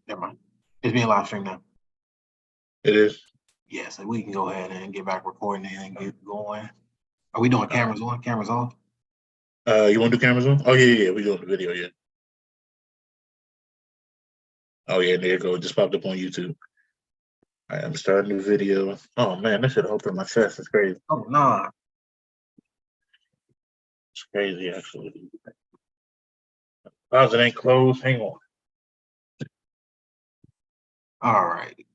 Never mind. It's being live streamed now. It is. Yeah, so we can go ahead and get back recording and get going. Are we doing cameras on, cameras off? You want to do cameras on? Oh yeah, we doing the video, yeah. Oh yeah, there you go. It just popped up on YouTube. All right, I'm starting the video. Oh man, that should open my chest. It's crazy. Oh, nah. It's crazy actually. Browser ain't closed. Hang on. All right.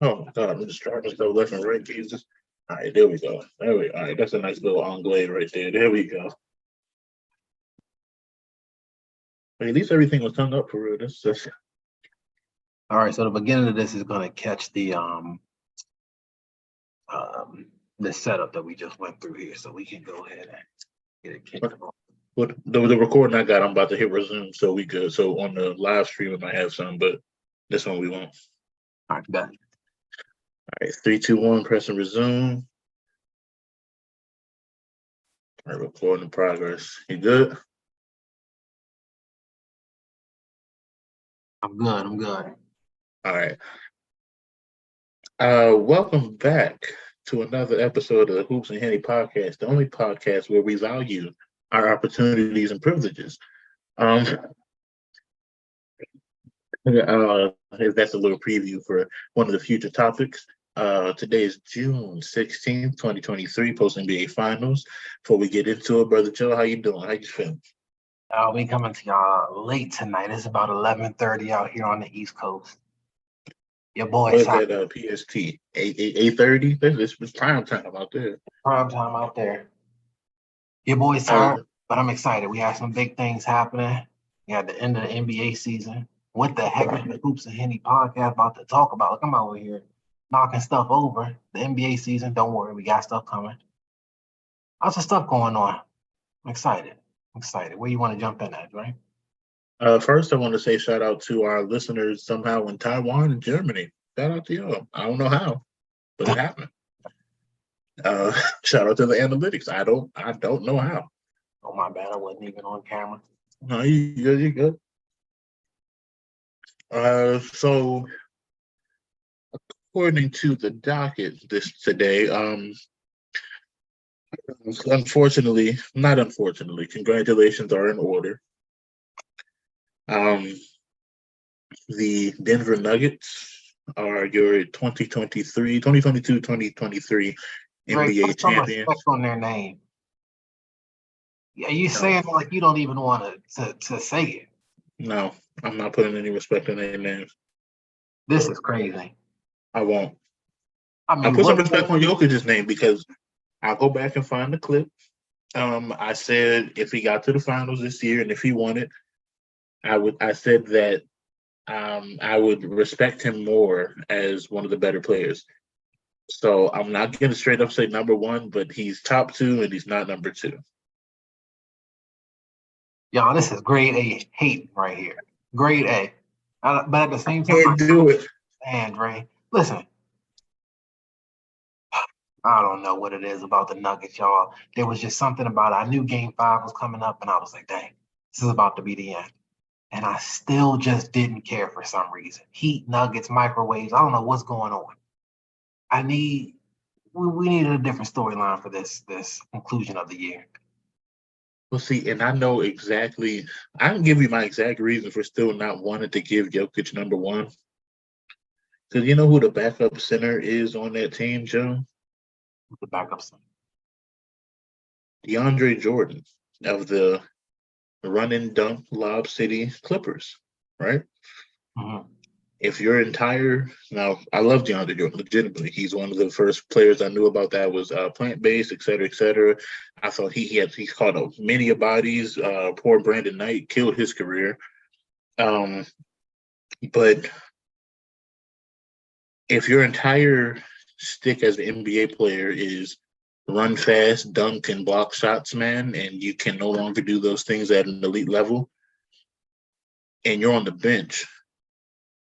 Oh my god, I'm just trying to go left and right, Jesus. All right, there we go. There we go. All right, that's a nice little enclave right there. There we go. At least everything was hung up for real. That's just... All right, so the beginning of this is going to catch the setup that we just went through here, so we can go ahead and get it kicked off. But the recording I got, I'm about to hit resume, so we good. So on the live stream, we might have some, but this one we won't. All right, done. All right, 3, 2, 1, press and resume. All right, recording in progress. You good? I'm good. All right. Welcome back to another episode of the Hoops and Henny Podcast, the only podcast where we value our opportunities and privileges. That's a little preview for one of the future topics. Today is June 16th, 2023, post-NBA Finals. Before we get into it, Brother Joe, how you doing? How you feeling? We coming to y'all late tonight. It's about 11:30 out here on the East Coast. Your boy. What's that? PST 8:30. It's prime time out there. Prime time out there. Your boy's tired, but I'm excited. We have some big things happening. We had the end of the NBA season. What the heck is the Hoops and Henny Podcast about to talk about? Look, I'm over here knocking stuff over. The NBA season, don't worry, we got stuff coming. Lots of stuff going on. I'm excited. Where you want to jump in at, right? First, I want to say shout out to our listeners somehow in Taiwan and Germany. Shout out to y'all. I don't know how, but it happened. Shout out to the analytics. I don't know how. Oh, my bad. I wasn't even on camera. No, you good. So according to the docket today, not unfortunately, congratulations are in order. The Denver Nuggets are your 2022-2023 NBA champions. Respect on their name. Yeah, you saying it like you don't even want to say it. No, I'm not putting any respect on their names. This is crazy. I won't. I put some respect on Jokic's name because I'll go back and find the clip. I said if he got to the finals this year and if he won it, I said that I would respect him more as one of the better players. So I'm not going to straight up say number one, but he's top two and he's not number two. Y'all, this is grade A hate right here. Grade A. But at the same time, Can't do it. Andre, listen. I don't know what it is about the Nuggets, y'all. There was just something about it. I knew Game 5 was coming up, and I was like, dang, this is about to be the end. And I still just didn't care for some reason. Heat, Nuggets, microwaves. I don't know what's going on. We needed a different storyline for this conclusion of the year. Well, see, and I know exactly. I can give you my exact reason for still not wanting to give Jokic number one. Because you know who the backup center is on that team, Joe? The backup center. DeAndre Jordan of the Run and Dunk Lob City Clippers, right? Mm-hmm. If your entire now, I love DeAndre Jordan legitimately. He's one of the first players I knew about that was plant-based, et cetera, et cetera. I thought he's caught up many bodies. Poor Brandon Knight killed his career. But if your entire stick as an NBA player is run fast, dunk, and block shots, man, and you can no longer do those things at an elite level, and you're on the bench.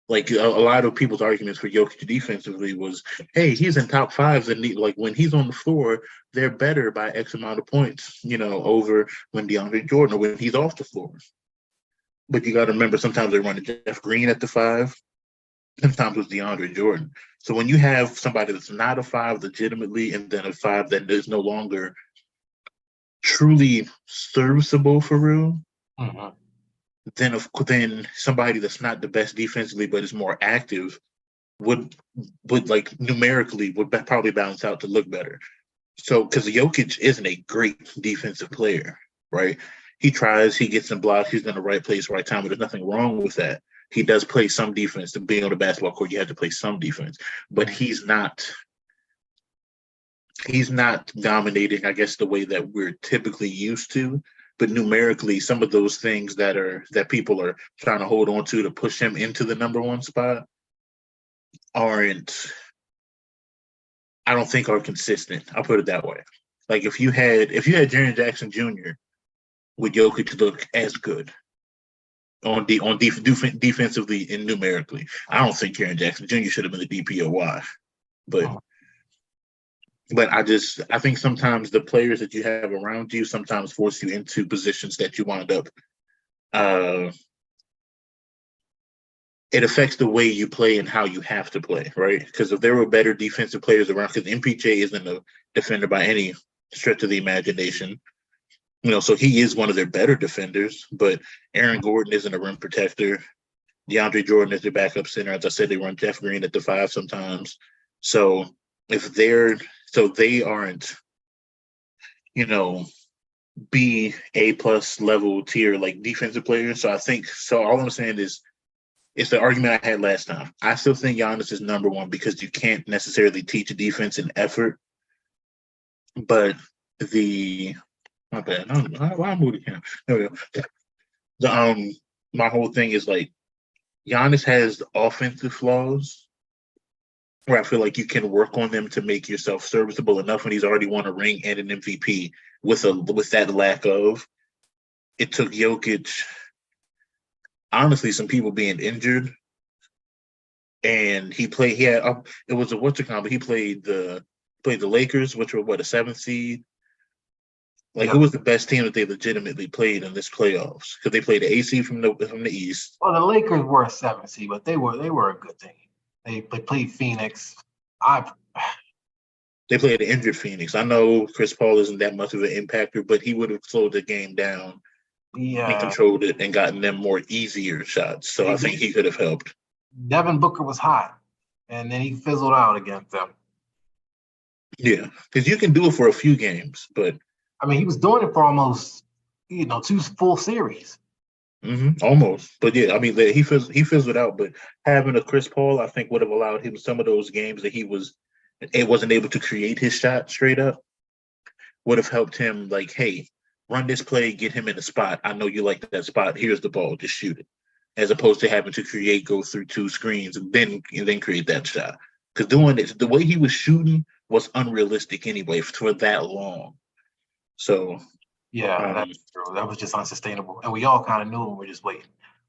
Like a lot of people's arguments for Jokic defensively was, hey, he's in top fives, and like when he's on the floor, they're better by X amount of points, over when DeAndre Jordan or when he's off the floor. But you got to remember, sometimes they run Jeff Green at the 5. Sometimes it's DeAndre Jordan. So when you have somebody that's not a 5 legitimately, and then a 5 that is no longer truly serviceable for real, then somebody that's not the best defensively but is more active would like numerically would probably balance out to look better. So because Jokic isn't a great defensive player, right? He tries, he gets in blocks, he's in the right place, right time, but there's nothing wrong with that. He does play some defense. To be on the basketball court, you have to play some defense, but he's not dominating, I guess, the way that we're typically used to. But numerically, some of those things that people are trying to hold on to push him into the number 1 spot aren't, I don't think, are consistent. I'll put it that way. Like if you had Jaren Jackson Jr., would Jokic look as good defensively and numerically? I don't think Jaren Jackson Jr. should have been the DPOY, but I think sometimes the players that you have around you sometimes force you into positions that you wind up. It affects the way you play and how you have to play, right? Because if there were better defensive players around, because MPJ isn't a defender by any stretch of the imagination, so he is one of their better defenders, but Aaron Gordon isn't a rim protector. DeAndre Jordan is their backup center. As I said, they run Jeff Green at the 5 sometimes. So they aren't, B+ level tier like defensive players. So all I'm saying is, it's the argument I had last time. I still think Giannis is number 1 because you can't necessarily teach a defense and effort. But my bad. Why I moved the camera? There we go. My whole thing is like, Giannis has offensive flaws where I feel like you can work on them to make yourself serviceable enough when he's already won a ring and an MVP with that lack of. It took Jokic, honestly, some people being injured, and he had it was a but he played the Lakers, which were a 7th seed. Like, who was the best team that they legitimately played in this playoffs? Because they played the AC from the East. Well, the Lakers were a 7th seed, but they were a good team. They played Phoenix. They played an injured Phoenix. I know Chris Paul isn't that much of an impactor, but he would have slowed the game down and controlled it and gotten them more easier shots. So I think he could have helped. Devin Booker was hot, and then he fizzled out against them. Yeah, because you can do it for a few games, but I mean, he was doing it for almost 2 full series. Almost, but yeah, I mean, he fizzled out. But having a Chris Paul, I think, would have allowed him some of those games that he wasn't able to create his shot straight up. Would have helped him, like, hey, run this play, get him in the spot. I know you like that spot. Here's the ball, just shoot it. As opposed to having to go through 2 screens and then create that shot. Because doing it, the way he was shooting was unrealistic anyway for that long. So yeah, that's true. That was just unsustainable, and we all kind of knew and we're just waiting.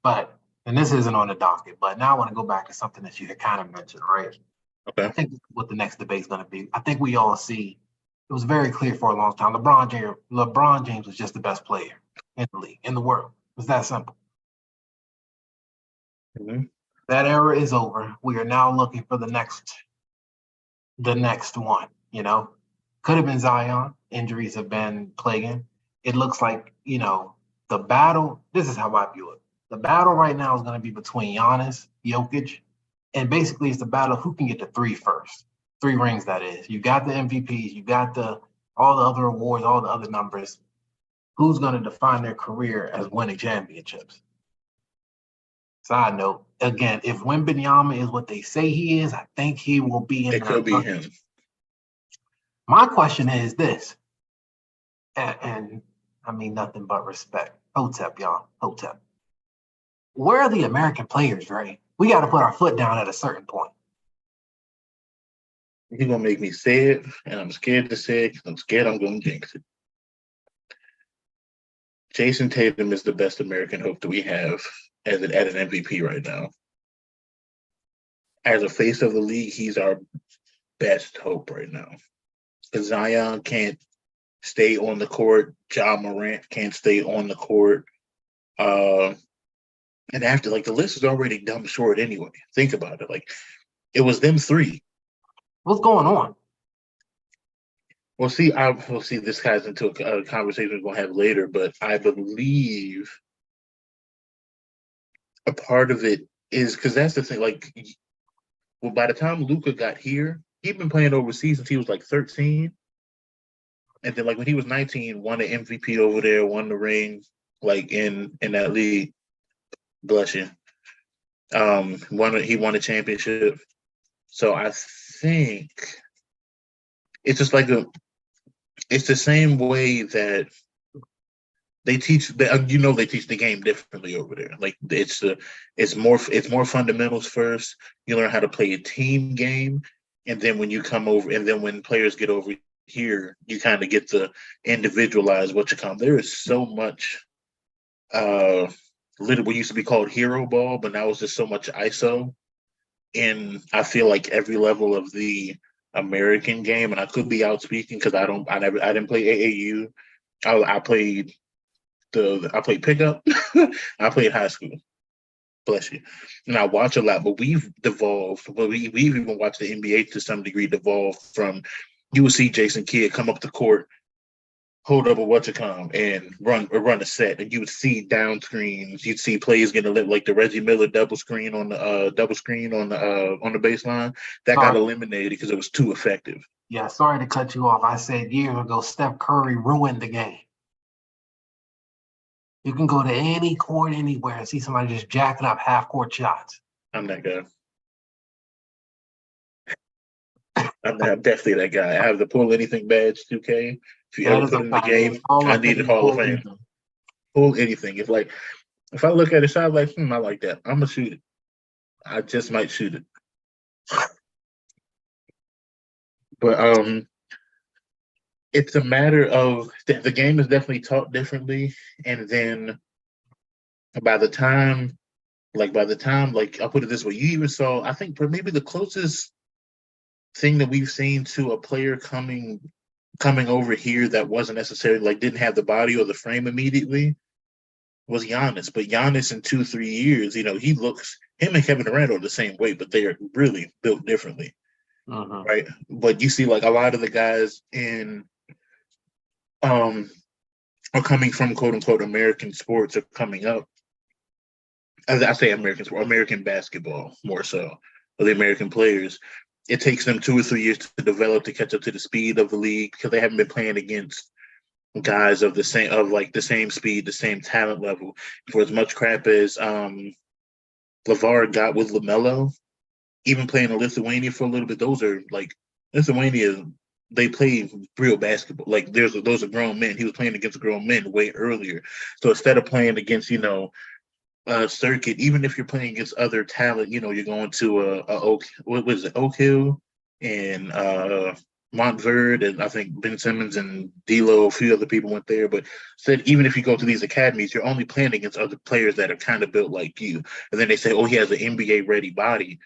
And this isn't on the docket, but now I want to go back to something that you had kind of mentioned, right? Okay. I think what the next debate is going to be. I think we all see it was very clear for a long time. LeBron James was just the best player in the league, in the world. It was that simple. That era is over. We are now looking for the next one. Could have been Zion. Injuries have been plaguing. It looks like, the battle. This is how I view it. The battle right now is going to be between Giannis, Jokic, and basically it's the battle of who can get the 3 first. 3 rings, that is. You got the MVPs, you got all the other awards, all the other numbers. Who's going to define their career as winning championships? Side note, again, if Wembanyama is what they say he is, I think he will be in it. Could be him. My question is this, and I mean nothing but respect. Hotep, y'all. Hotep. Where are the American players, right? We got to put our foot down at a certain point. You're going to make me say it, and I'm scared to say it because I'm scared I'm going to jinx it. Jason Tatum is the best American hope that we have at an MVP right now. As a face of the league, he's our best hope right now. Because Zion can't stay on the court. Ja Morant can't stay on the court. And after, like, the list is already dumb short anyway. Think about it. Like, it was them three. What's going on? Well, see, this ties into a conversation we're going to have later, but I believe a part of it is because that's the thing. Like, well, by the time Luka got here, he'd been playing overseas since he was like 13. And then, like, when he was 19, won the MVP over there, won the ring, like, in that league. Bless you. He won a championship. So I think it's just like it's the same way that they teach. They teach the game differently over there. Like, it's more fundamentals first. You learn how to play a team game, and then when you come over, and then when players get over here, you kind of get to individualize what you come. There is so much. What used to be called hero ball, but now it's just so much ISO. And I feel like every level of the American game, and I could be out speaking because I didn't play AAU. I played pickup. I played high school. Bless you. And I watch a lot, but we've devolved. But we've even watched the NBA to some degree devolve from. You would see Jason Kidd come up the court, hold up a whatchacom and run a set, and you would see down screens. You'd see plays getting like the Reggie Miller double screen on the baseline that got eliminated because it was too effective. Yeah, sorry to cut you off. I said years ago, Steph Curry ruined the game. You can go to any court anywhere and see somebody just jacking up half-court shots. I'm that guy. I'm definitely that guy. I have the pull anything badge 2K. If you ever put in the game, I need a Hall of Fame. Pull anything. It's like, if I look at a shot like, I like that, I'm going to shoot it. I just might shoot it. But it's a matter of the game is definitely taught differently. And then by the time, I'll put it this way, you even saw, I think maybe the closest thing that we've seen to a player coming over here that wasn't necessarily, like, didn't have the body or the frame immediately was Giannis. But Giannis in 2-3 years, him and Kevin Durant are the same way, but they are really built differently. Right? But you see, like, a lot of the guys are coming from quote unquote American sports, are coming up. As I say American sport, American basketball more so, or the American players. It takes them 2 or 3 years to develop to catch up to the speed of the league because they haven't been playing against guys of the same speed, the same talent level. For as much crap as LeVar got with LaMelo, even playing in Lithuania for a little bit, those are like Lithuania. They play real basketball. Like those are grown men. He was playing against grown men way earlier. So instead of playing against circuit, even if you're playing against other talent, you're going to Oak Hill and Montverde, and I think Ben Simmons and D'Lo, a few other people went there. But said even if you go to these academies, you're only playing against other players that are kind of built like you. And then they say, oh, he has an NBA ready body,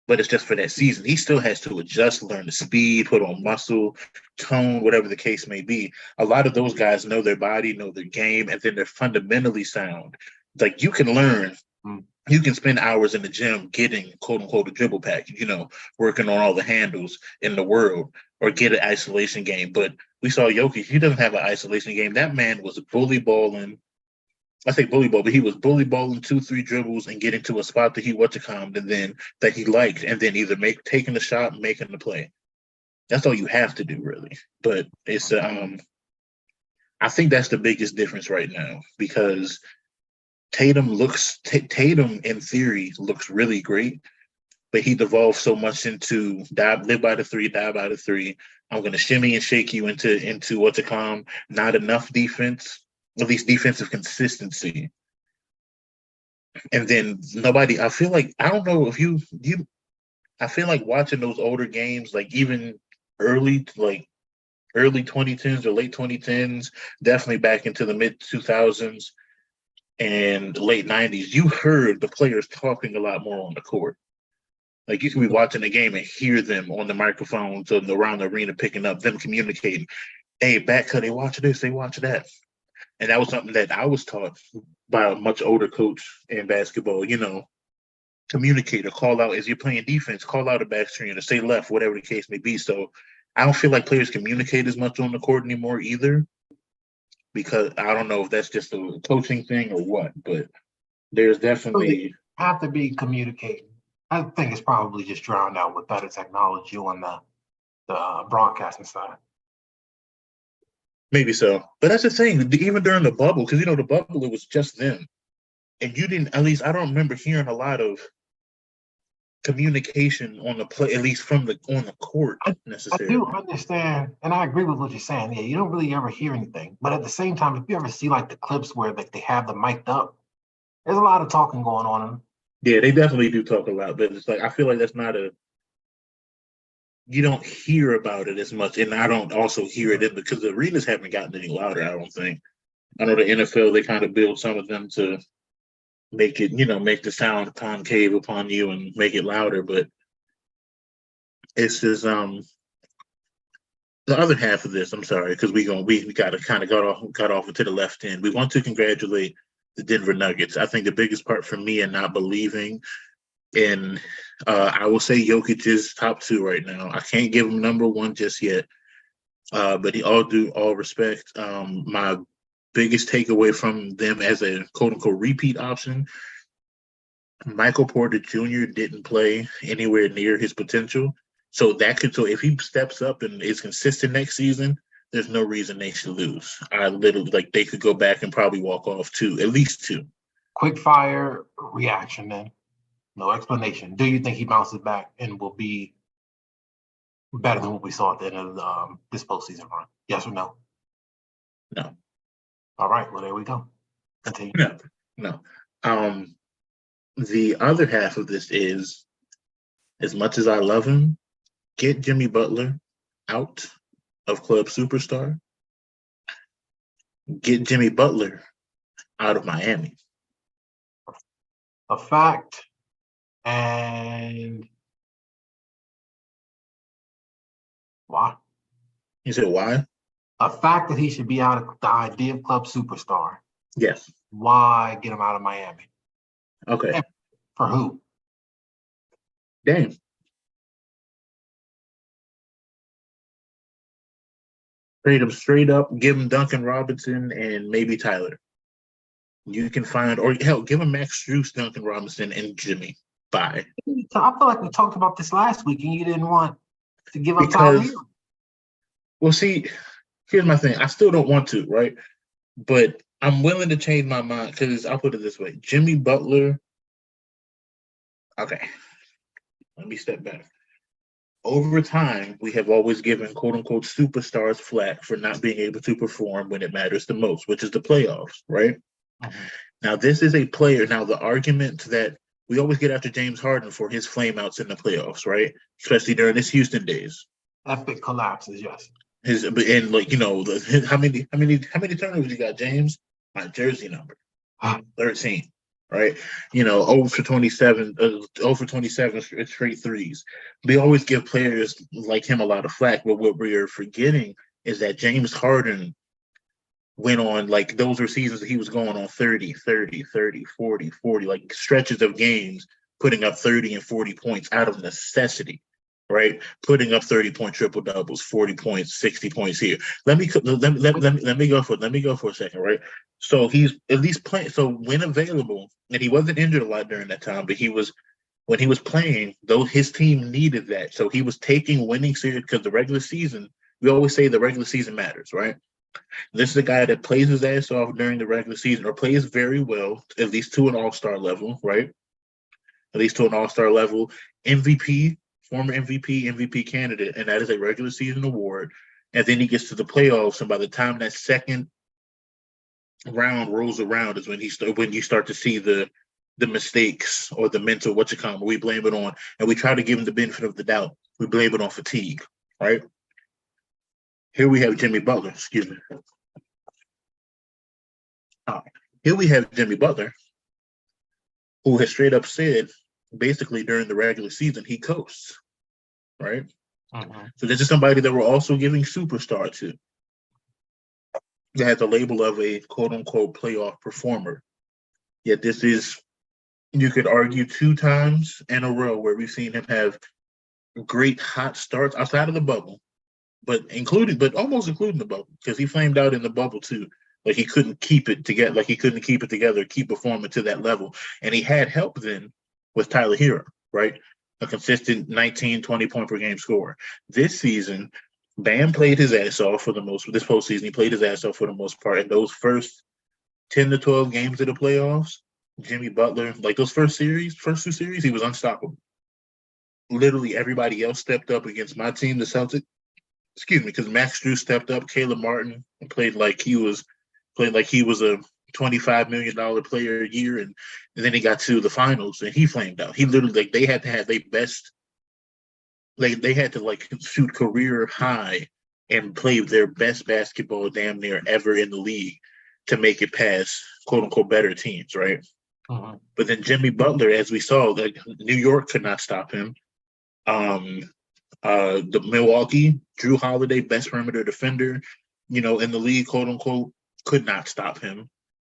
but it's just for that season. He still has to adjust, learn the speed, put on muscle, tone, whatever the case may be. A lot of those guys know their body, know their game, and then they're fundamentally sound. Like, you can learn, you can spend hours in the gym getting quote unquote a dribble package, working on all the handles in the world, or get an isolation game. But we saw Jokic, he doesn't have an isolation game. That man was bully balling. I say bully ball, but he was bully balling 2-3 dribbles and getting to a spot that he and then that he liked, and then either taking the shot, making the play. That's all you have to do, really. But it's I think that's the biggest difference right now, because Tatum in theory looks really great, but he devolved so much into live by the three, die by the three. I'm going to shimmy and shake you into what's to come. Not enough defense, at least defensive consistency. And then I feel like, I don't know if I feel like watching those older games, like even early 2010s or late 2010s, definitely back into the mid 2000s and late 90s, you heard the players talking a lot more on the court. Like, you can be watching the game and hear them on the microphones around the arena, picking up them communicating. Hey, back cut, they watch this, they watch that. And that was something that I was taught by a much older coach in basketball. Communicate or call out as you're playing defense, call out a back screen or say left, whatever the case may be. So I don't feel like players communicate as much on the court anymore either, because I don't know if that's just a coaching thing or what, but there's definitely have to be communicating. I think it's probably just drowned out with better technology on the broadcasting side. Maybe so. But that's the thing, even during the bubble, because the bubble, it was just them. And you didn't, at least I don't remember hearing a lot of communication on the play, at least on the court necessarily. I do understand, and I agree with what you're saying. Yeah, you don't really ever hear anything. But at the same time, if you ever see like the clips where they have them mic'd up, there's a lot of talking going on. Yeah, they definitely do talk a lot, but it's like I feel like that's not you don't hear about it as much, and I don't also hear it because the arenas haven't gotten any louder, I don't think. I know the NFL, they kind of build some of them to make it, make the sound concave upon you and make it louder, but it's just the other half of this, I'm sorry, because we got to kind of got off into the left end. We want to congratulate the Denver Nuggets. I think the biggest part for me in not believing in, I will say Jokic is top 2 right now. I can't give him number 1 just yet, but all respect. My biggest takeaway from them as a quote-unquote repeat option, Michael Porter Jr. didn't play anywhere near his potential. So if he steps up and is consistent next season, there's no reason they should lose. I literally, they could go back and probably walk off at least 2. Quick fire reaction then. No explanation. Do you think he bounces back and will be better than what we saw at the end of this postseason run? Yes or no? No. All right. Well, there we go. Continue. No. The other half of this is, as much as I love him, get Jimmy Butler out of Club Superstar. Get Jimmy Butler out of Miami. A fact. And why? You said why? A fact that he should be out of the idea of Club Superstar. Yes. Why get him out of Miami? Okay. And for who? Dame. Trade him straight up, give him Duncan Robinson and maybe Tyler. You can find, or hell, give him Max Strus, Duncan Robinson, and Jimmy. Bye. I feel like we talked about this last week and you didn't want to give up Tyler. Well, see, here's my thing. I still don't want to, right? But I'm willing to change my mind because I'll put it this way. Jimmy Butler. Okay. Let me step back. Over time, we have always given quote-unquote superstars flack for not being able to perform when it matters the most, which is the playoffs, right? Mm-hmm. Now, this is a player. Now, the argument that we always get after James Harden for his flameouts in the playoffs, right? Especially during his Houston days. Epic collapses, yes. How many turnovers you got, James? My jersey number, 13. Right, 0 for 27, 0 for 27 straight threes. We always give players like him a lot of flack, but what we're forgetting is that James Harden went on, those were seasons that he was going on 30, 40, 40, stretches of games, putting up 30 and 40 points out of necessity, right? Putting up 30-point triple doubles, 40 points, 60 points here. Let me go for a second, right? So he's at least playing. So when available, and he wasn't injured a lot during that time, but when he was playing, though his team needed that. So he was taking winning series because the regular season, we always say the regular season matters, right? This is a guy that plays his ass off during the regular season or plays very well, at least to an all-star level, right? At least to an all-star level. MVP, former MVP candidate, and that is a regular season award. And then he gets to the playoffs, and by the time that second round rolls around is when you start to see the mistakes or the mental we blame it on, and we try to give him the benefit of the doubt. We blame it on fatigue, right? Here we have Jimmy Butler. Excuse me. Here we have Jimmy Butler, who has straight up said, basically during the regular season, he coasts, right? Mm-hmm. So this is somebody that we're also giving superstar to. that has the label of a quote unquote playoff performer. Yet this is, you could argue, 2 times in a row where we've seen him have great hot starts outside of the bubble, but almost including the bubble, because he flamed out in the bubble too. Like he couldn't keep it together. Like he couldn't keep it together, keep performing to that level. And he had help then with Tyler Hero, right? A consistent 19, 20 point per game scorer. This season, Bam played his ass off for the most. This postseason, he played his ass off for the most part. In those first 10 to 12 games of the playoffs, Jimmy Butler, like those first 2 series, he was unstoppable. Literally everybody else stepped up against my team, the Celtics. Excuse me, because Max Strus stepped up. Caleb Martin played like he was a $25 million player a year, and then he got to the finals and he flamed out. He literally, like, they had to have their best, like they had to like shoot career high and play their best basketball damn near ever in the league to make it past quote unquote better teams, right? Mm-hmm. But then Jimmy Butler, as we saw, like New York could not stop him. The Milwaukee, Drew Holiday, best perimeter defender, in the league, quote unquote, could not stop him.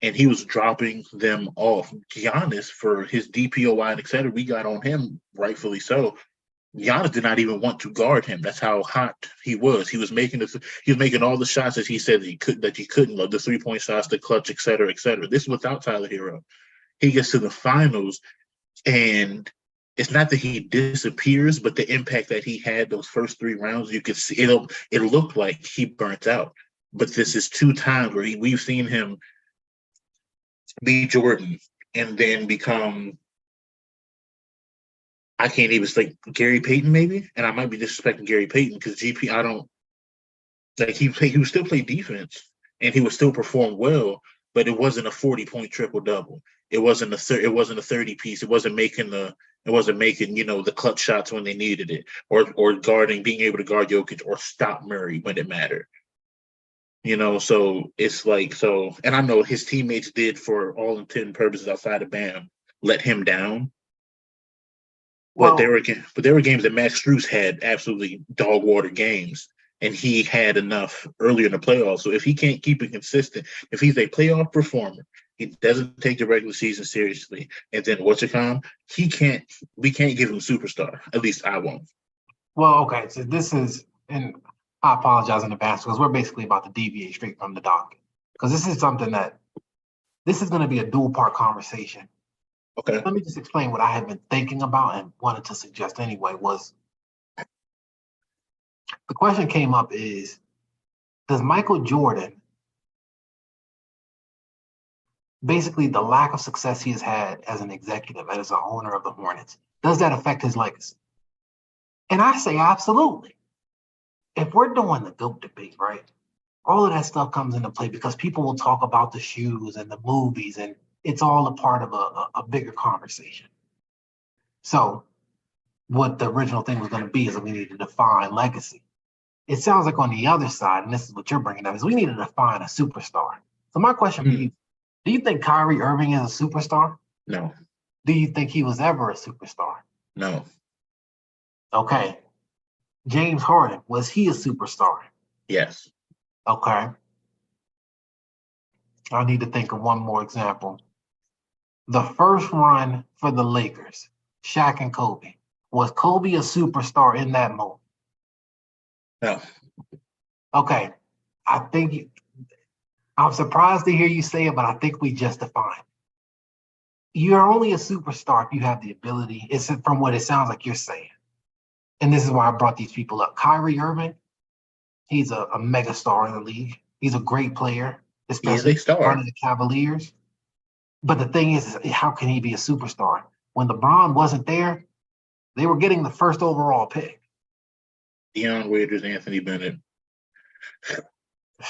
And he was dropping them off. Giannis, for his DPOI and et cetera, we got on him, rightfully so. Giannis did not even want to guard him. That's how hot he was. He was making all the shots that he said that he couldn't, like the 3-point shots, the clutch, et cetera, et cetera. This is without Tyler Hero. He gets to the finals, and it's not that he disappears, but the impact that he had those first 3 rounds, you could see it looked like he burnt out. But this is 2 times where we've seen him be Jordan and then become, I can't even say Gary Payton maybe, and I might be disrespecting Gary Payton because GP, I don't like he would still play defense and he would still perform well, but it wasn't a 40-point triple double. It wasn't a 30 piece. It wasn't making the clutch shots when they needed it, or being able to guard Jokic or stop Murray when it mattered. So it's like, and I know his teammates did, for all intent and purposes outside of Bam, let him down. But there were games that Max Strus had absolutely dog water games, and he had enough earlier in the playoffs. So if he can't keep it consistent, if he's a playoff performer, he doesn't take the regular season seriously, and then we can't give him superstar. At least I won't. Well, okay, so this is, and I apologize in advance because we're basically about to deviate straight from the docket, because this is something this is going to be a dual part conversation. Okay. Let me just explain what I have been thinking about and wanted to suggest anyway. Was the question came up is, does Michael Jordan, basically the lack of success he has had as an executive, as an owner of the Hornets, does that affect his legacy? And I say absolutely. If we're doing the GOAT debate, right, all of that stuff comes into play because people will talk about the shoes and the movies, and it's all a part of a bigger conversation. So what the original thing was going to be is that we need to define legacy. It sounds like on the other side, and this is what you're bringing up, is we need to define a superstar. So my question for you, do you think Kyrie Irving is a superstar? No. Do you think he was ever a superstar? No. Okay. James Harden, was he a superstar? Yes. Okay. I need to think of one more example. The first run for the Lakers, Shaq and Kobe. Was Kobe a superstar in that moment? No. Okay. I'm surprised to hear you say it, but I think we just defined. You're only a superstar if you have the ability. It's from what it sounds like you're saying. And this is why I brought these people up. Kyrie Irving, he's a mega star in the league. He's a great player, especially one of the Cavaliers. But the thing is, how can he be a superstar? When LeBron wasn't there, they were getting the first overall pick. Deion Waiters, Anthony Bennett.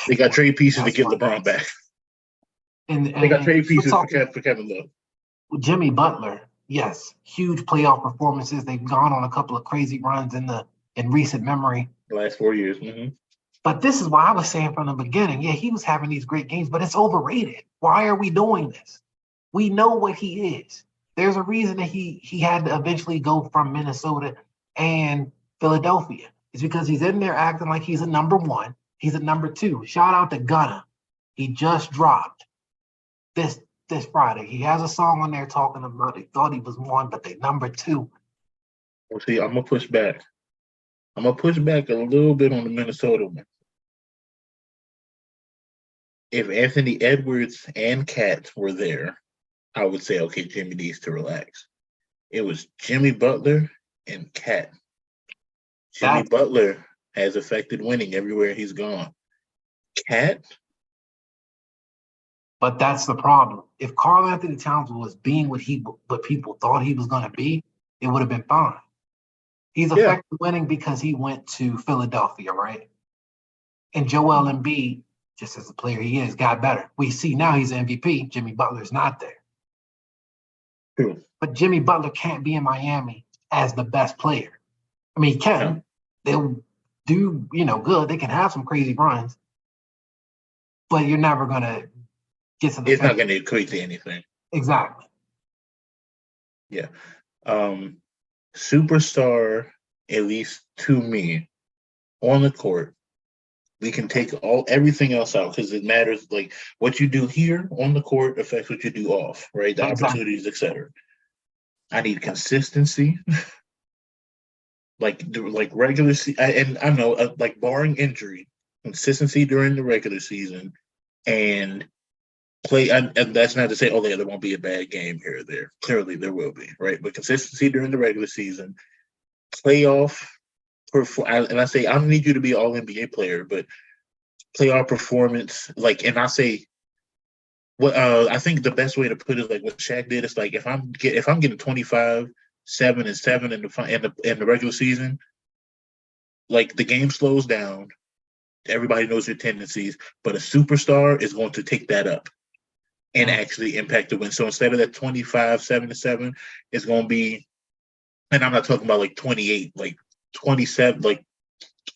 They got trade pieces to get LeBron back. And they got trade pieces for Kevin Love. Jimmy Butler, yes, huge playoff performances. They've gone on a couple of crazy runs in recent memory. The last 4 years. Mm-hmm. But this is why I was saying from the beginning, yeah, he was having these great games, but it's overrated. Why are we doing this? We know what he is. There's a reason that he had to eventually go from Minnesota and Philadelphia. It's because he's in there acting like he's a number one. He's a number two. Shout out to Gunna. He just dropped this Friday. He has a song on there talking about he thought he was one, but they number two. Well, see, I'm gonna push back. I'm gonna push back a little bit on the Minnesota one. If Anthony Edwards and Cat were there, I would say, okay, Jimmy needs to relax. It was Jimmy Butler and Cat. Jimmy Butler has affected winning everywhere he's gone. Cat. But that's the problem. If Karl Anthony Towns was being what people thought he was going to be, it would have been fine. He's affected winning because he went to Philadelphia, right? And Joel Embiid, just as a player he is, got better. We see now he's MVP. Jimmy Butler's not there. True. But Jimmy Butler can't be in Miami as the best player. I mean, he can. They'll do, good. They can have some crazy runs. But you're never going to get to the It's not going to equate to anything. Exactly. Yeah. Superstar, at least to me, on the court, we can take everything else out because it matters. Like what you do here on the court affects what you do off, right? The opportunities, etc. I need consistency, like regular season, and I know, like barring injury, consistency during the regular season, and play. And that's not to say, there won't be a bad game here or there. Clearly, there will be, right? But consistency during the regular season, playoff. And I say I don't need you to be an all NBA player, but playoff performance, and I say what I think the best way to put it, like what Shaq did, is like if I'm getting 25, 7 and 7 in the regular season, like the game slows down, everybody knows your tendencies, but a superstar is going to take that up and actually impact the win. So instead of that 25, 7 and 7, it's going to be, and I'm not talking about like 28, like 27, like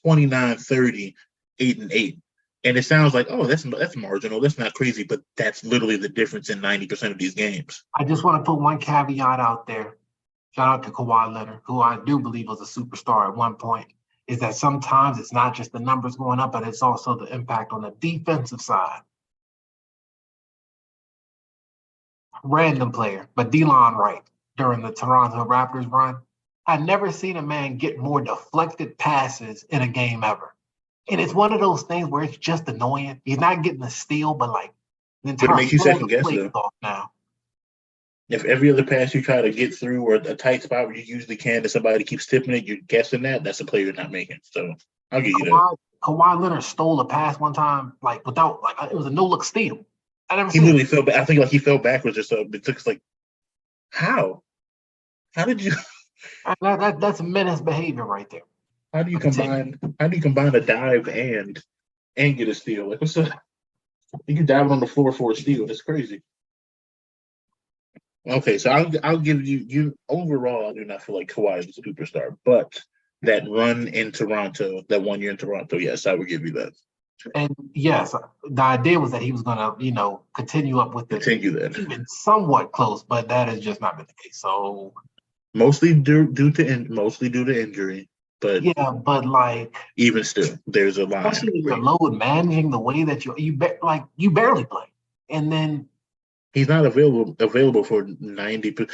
29, 30, 8 and 8. And it sounds like, that's marginal. That's not crazy, but that's literally the difference in 90% of these games. I just want to put one caveat out there. Shout out to Kawhi Leonard, who I do believe was a superstar at one point, is that sometimes it's not just the numbers going up, but it's also the impact on the defensive side. Random player, but Delon Wright during the Toronto Raptors run, I've never seen a man get more deflected passes in a game ever. And it's one of those things where it's just annoying. He's not getting a steal, but like the entire but it makes you second guess now. If every other pass you try to get through or a tight spot where you usually can, and somebody keeps tipping it, you're guessing that's a play you're not making. So I'll give you that. Kawhi Leonard stole a pass one time, without it was a no-look steal. He literally fell back. I think he fell backwards or something. It took us how? How did you? That's menace behavior right there. How do you combine a dive and get a steal? Like what's up? You dive on the floor for a steal. That's crazy. Okay, so I'll give you overall. I do not feel like Kawhi is a superstar, but that run in Toronto, that 1 year in Toronto, yes, I would give you that. And yes, the idea was that he was going to, continue up with that, even somewhat close, but that has just not been the case. So mostly due to injury, but even still, there's a line. Especially if you're load managing the way that you barely play, and then he's not available for 90%.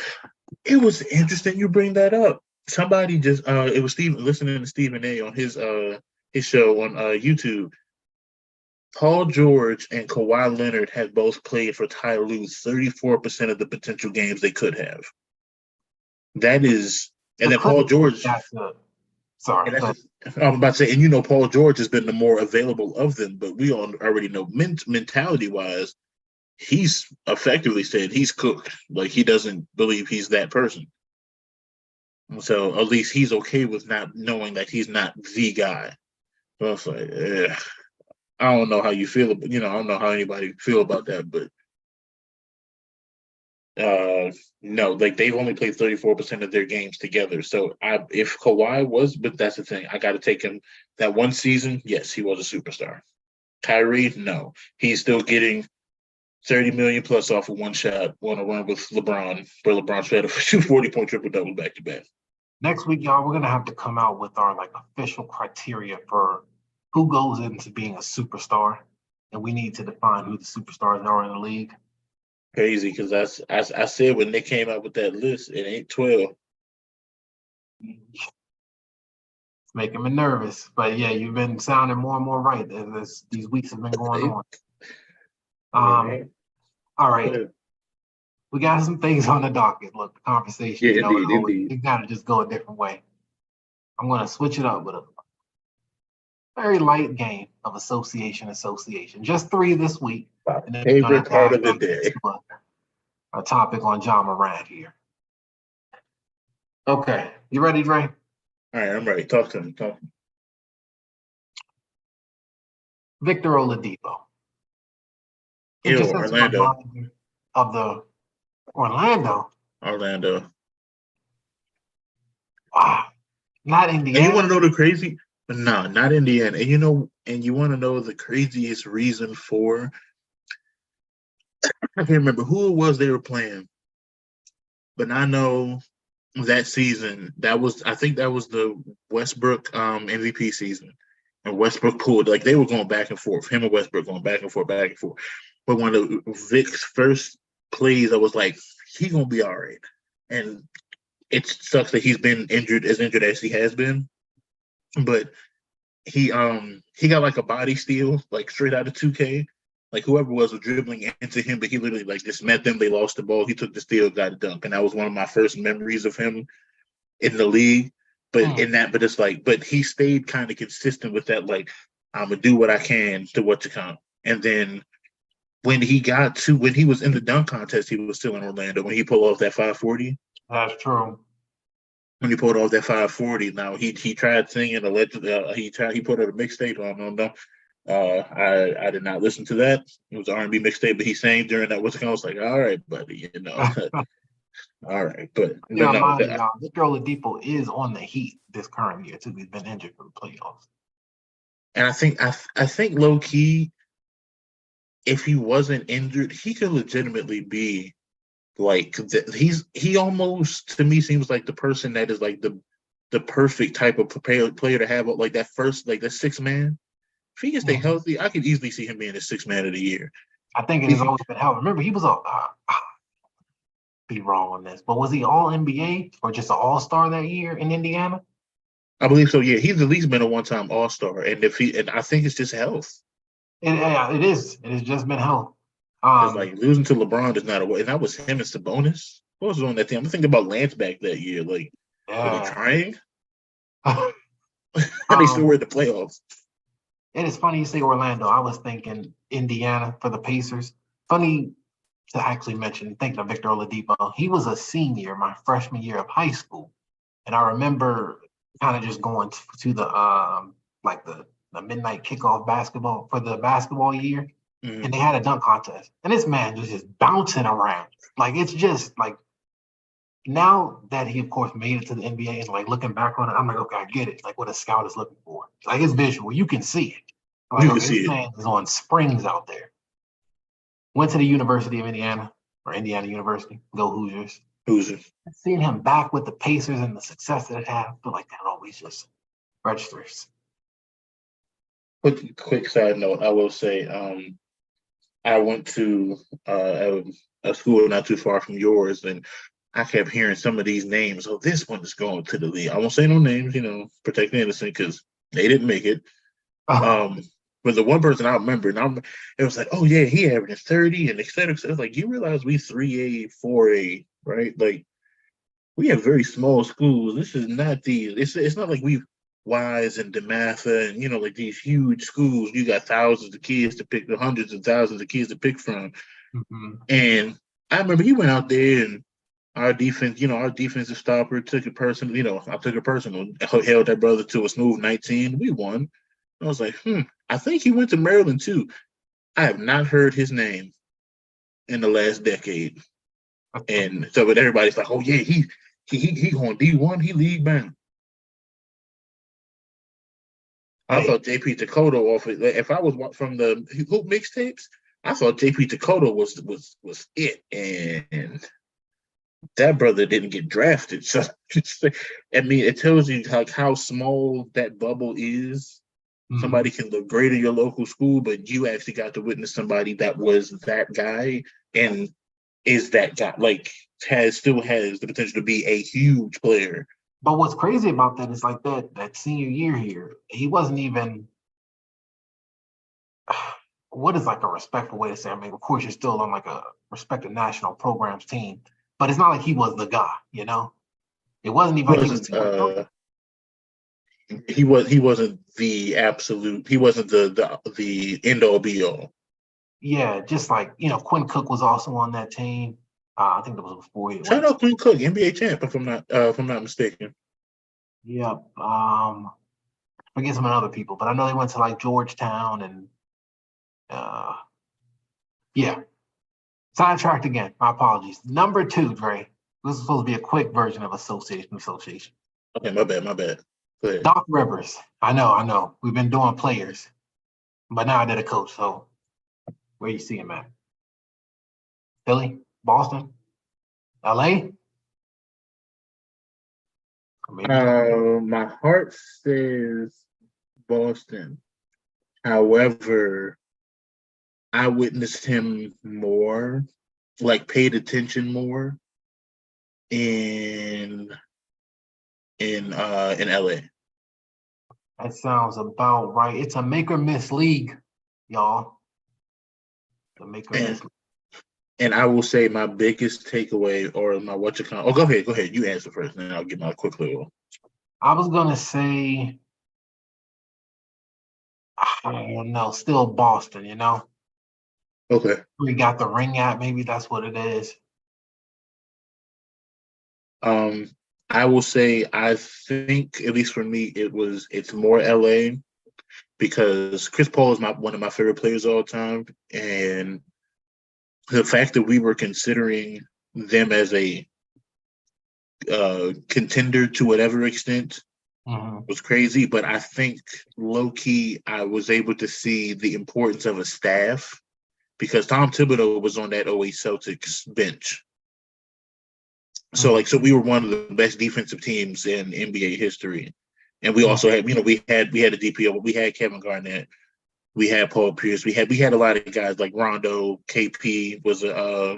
It was interesting you bring that up. Somebody just it was Stephen listening to Stephen A on his show on YouTube. Paul George and Kawhi Leonard have both played for Ty Lue's 34% of the potential games they could have. That is, and then Paul George. Sorry, I'm about to say, and Paul George has been the more available of them, but we all already know mentality-wise, he's effectively said he's cooked. Like he doesn't believe he's that person. So at least he's okay with not knowing that he's not the guy. So I was like, I don't know how you feel. I don't know how anybody feel about that, but no, like they've only played 34% of their games together. So if Kawhi was, but that's the thing, I got to take him. That one season, yes, he was a superstar. Kyrie, no, he's still getting 30 million plus off of one shot on a run with LeBron, where LeBron tried to shoot 40-point triple double back to back. Next week, y'all, we're gonna have to come out with our official criteria for who goes into being a superstar. and we need to define who the superstars are in the league. Crazy, because I said when they came out with that list, it ain't 12. It's making me nervous, but yeah, you've been sounding more and more right as these weeks have been going on. All right. We got some things on the docket. Look, the conversation, indeed. You got to just go a different way. I'm going to switch it up with a very light game of association. Just 3 this week. And then favorite part of the day. A topic on John Morant here. Okay. You ready, Dre? All right, I'm ready. Talk to me. Victor Oladipo. Orlando. Of the Orlando. Wow. Not Indiana. And you want to know the crazy? No, not Indiana. And you want to know the craziest reason for? I can't remember who it was they were playing, but I know that season I think that was the Westbrook MVP season, and Westbrook pulled, like, they were going back and forth. Him and Westbrook going back and forth. But one of Vic's first plays, I was like, he gonna be all right. And it sucks that he's been injured as he has been, but he got like a body steal, like straight out of 2K. Like whoever was dribbling into him, but he literally like just met them. They lost the ball. He took the steal, got a dunk, and that was one of my first memories of him in the league. But but he stayed kind of consistent with that. Like, I'm gonna do what I can to what to come. And then when he was in the dunk contest, he was still in Orlando. When he pulled off that 540, that's true. When he pulled off that 540, now he tried singing allegedly. He put out a mixtape on them. I did not listen to that. It was an R&B mixtape, but he sang during that. I was like, all right, buddy, all right. But Victor Oladipo is on the Heat this current year too. He's been injured for the playoffs. And I think low key, if he wasn't injured, he could legitimately be like he almost, to me, seems like the person that is like the perfect type of player to have, like that first, like that sixth man. If he can stay healthy, I could easily see him being the sixth man of the year. I think it has always been healthy. Remember, he was be wrong on this, but was he all NBA or just an all-star that year in Indiana? I believe so. Yeah, he's at least been a one-time all-star, and I think it's just health. It is. It has just been health. Because like losing to LeBron is not a way, and that was him and Sabonis. What was on that team? I'm thinking about Lance back that year. Like, were they trying? They still were in the playoffs. It is funny you say Orlando. I was thinking Indiana for the Pacers. Funny to actually mention, thinking of Victor Oladipo. He was a senior my freshman year of high school, and I remember kind of just going to the the midnight kickoff basketball for the basketball year, and they had a dunk contest, and this man was just bouncing around. Like, it's just like, now that he of course made it to the NBA, and like looking back on it, I'm like, okay, I get it. Like what a scout is looking for. Like, it's visual. You can see it. Like, this man is on springs out there. Went to the University of Indiana, or Indiana University. Go Hoosiers. Seeing him back with the Pacers and the success that it had, I feel like that always just registers. Quick side note, I will say, I went to a school not too far from yours, and I kept hearing some of these names. Oh, this one is going to the league. I won't say no names, protect the innocent, because they didn't make it. But the one person I remember, it was like, oh yeah, he averaged 30 and et cetera. It's like, you realize we 3A, 4A, right? Like, we have very small schools. This is not it's not like we've Wise and DeMatha and, like these huge schools. You got thousands of kids to pick, hundreds of thousands of kids to pick from. Mm-hmm. And I remember he went out there, and our defense, our defensive stopper took it personal. I took it personal, held that brother to a smooth 19. We won. I was like, I think he went to Maryland too. I have not heard his name in the last decade. And so, but everybody's like, oh yeah, he going D1, he league bound. I thought JP Takoto off it. If I was from the Hoop mixtapes, I thought JP Takoto was it, and that brother didn't get drafted. So I mean, it tells you how small that bubble is. Somebody can look great in your local school, but you actually got to witness somebody that was that guy and is that guy, like still has the potential to be a huge player. But what's crazy about that is like that senior year here, he wasn't even. What is like a respectful way to say? I mean, of course, you're still on like a respected national programs team, but it's not like he was the guy. It wasn't even like he was. He wasn't the absolute. He wasn't the end all be all. Yeah, just like Quinn Cook was also on that team. I think that was before. Shout out Quinn Cook, NBA champ, if I'm not mistaken. Yep. Forget some other people, but I know they went to like Georgetown and yeah. Sidetracked again. My apologies. Number 2, Dre. This is supposed to be a quick version of association. Okay, my bad. Go ahead. Doc Rivers. I know. We've been doing players, but now I did a coach. So where you see him at? Philly, Boston, LA? My heart says Boston. However, I witnessed him more, like paid attention more in LA. That sounds about right. It's a make or miss league, y'all. The make or miss. And I will say my biggest takeaway or my go ahead. You answer first, and then I'll give my quick little. I was gonna say, I don't know, still Boston, Okay. We got the ring at, maybe that's what it is. I will say I think, at least for me, it's more LA because Chris Paul is one of my favorite players of all time, and the fact that we were considering them as a contender to whatever extent was crazy. But I think low key, I was able to see the importance of a staff because Tom Thibodeau was on that 08 Celtics bench. So we were one of the best defensive teams in NBA history. And we also had, we had a DPO, but we had Kevin Garnett. We had Paul Pierce. We had a lot of guys like Rondo, KP was a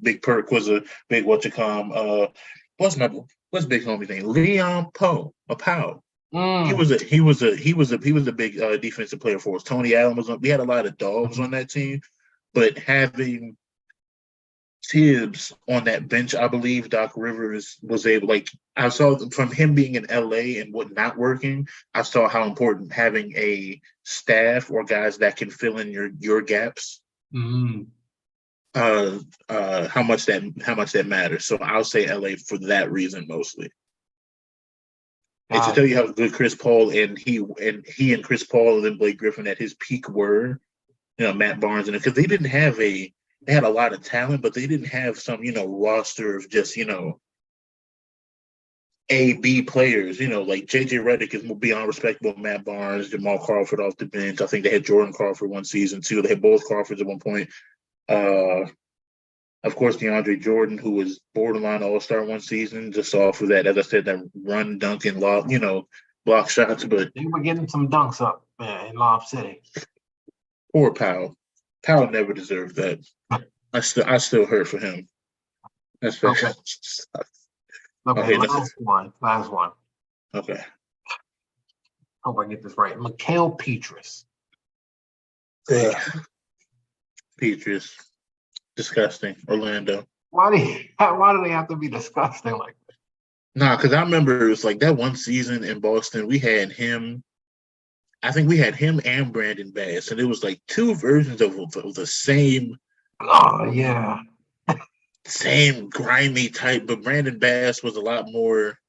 Big Perk was a big what's big homie name? Leon Powe. He was a big defensive player for us. Tony Allen was on. We had a lot of dogs on that team, but having Tibbs on that bench, I believe Doc Rivers was able. Like I saw from him being in LA and what not working, I saw how important having a staff or guys that can fill in your gaps. How much that matters. So I'll say LA for that reason mostly. And to tell you how good Chris Paul and Chris Paul and then Blake Griffin at his peak were, Matt Barnes and because they had a lot of talent, but they didn't have some, roster of just, A-B players, like J.J. Redick is beyond respectable. Matt Barnes, Jamal Crawford off the bench. I think they had Jordan Crawford one season, too. They had both Crawfords at one point. Of course, DeAndre Jordan, who was borderline all-star one season, just off of that, as I said, that run, dunk, and block shots. But they were getting some dunks up in Lob City. Poor Powell. Powell never deserved that. I still hurt for him. That's fair. Okay, last one. Okay. Hope I get this right. Mikal Pietrus. Pietrus. Disgusting. Orlando. Why do they have to be disgusting like that? Nah, because I remember it was like that one season in Boston, we had him. I think we had him and Brandon Bass, and it was like two versions of the same. Oh, yeah. Same grimy type, but Brandon Bass was a lot more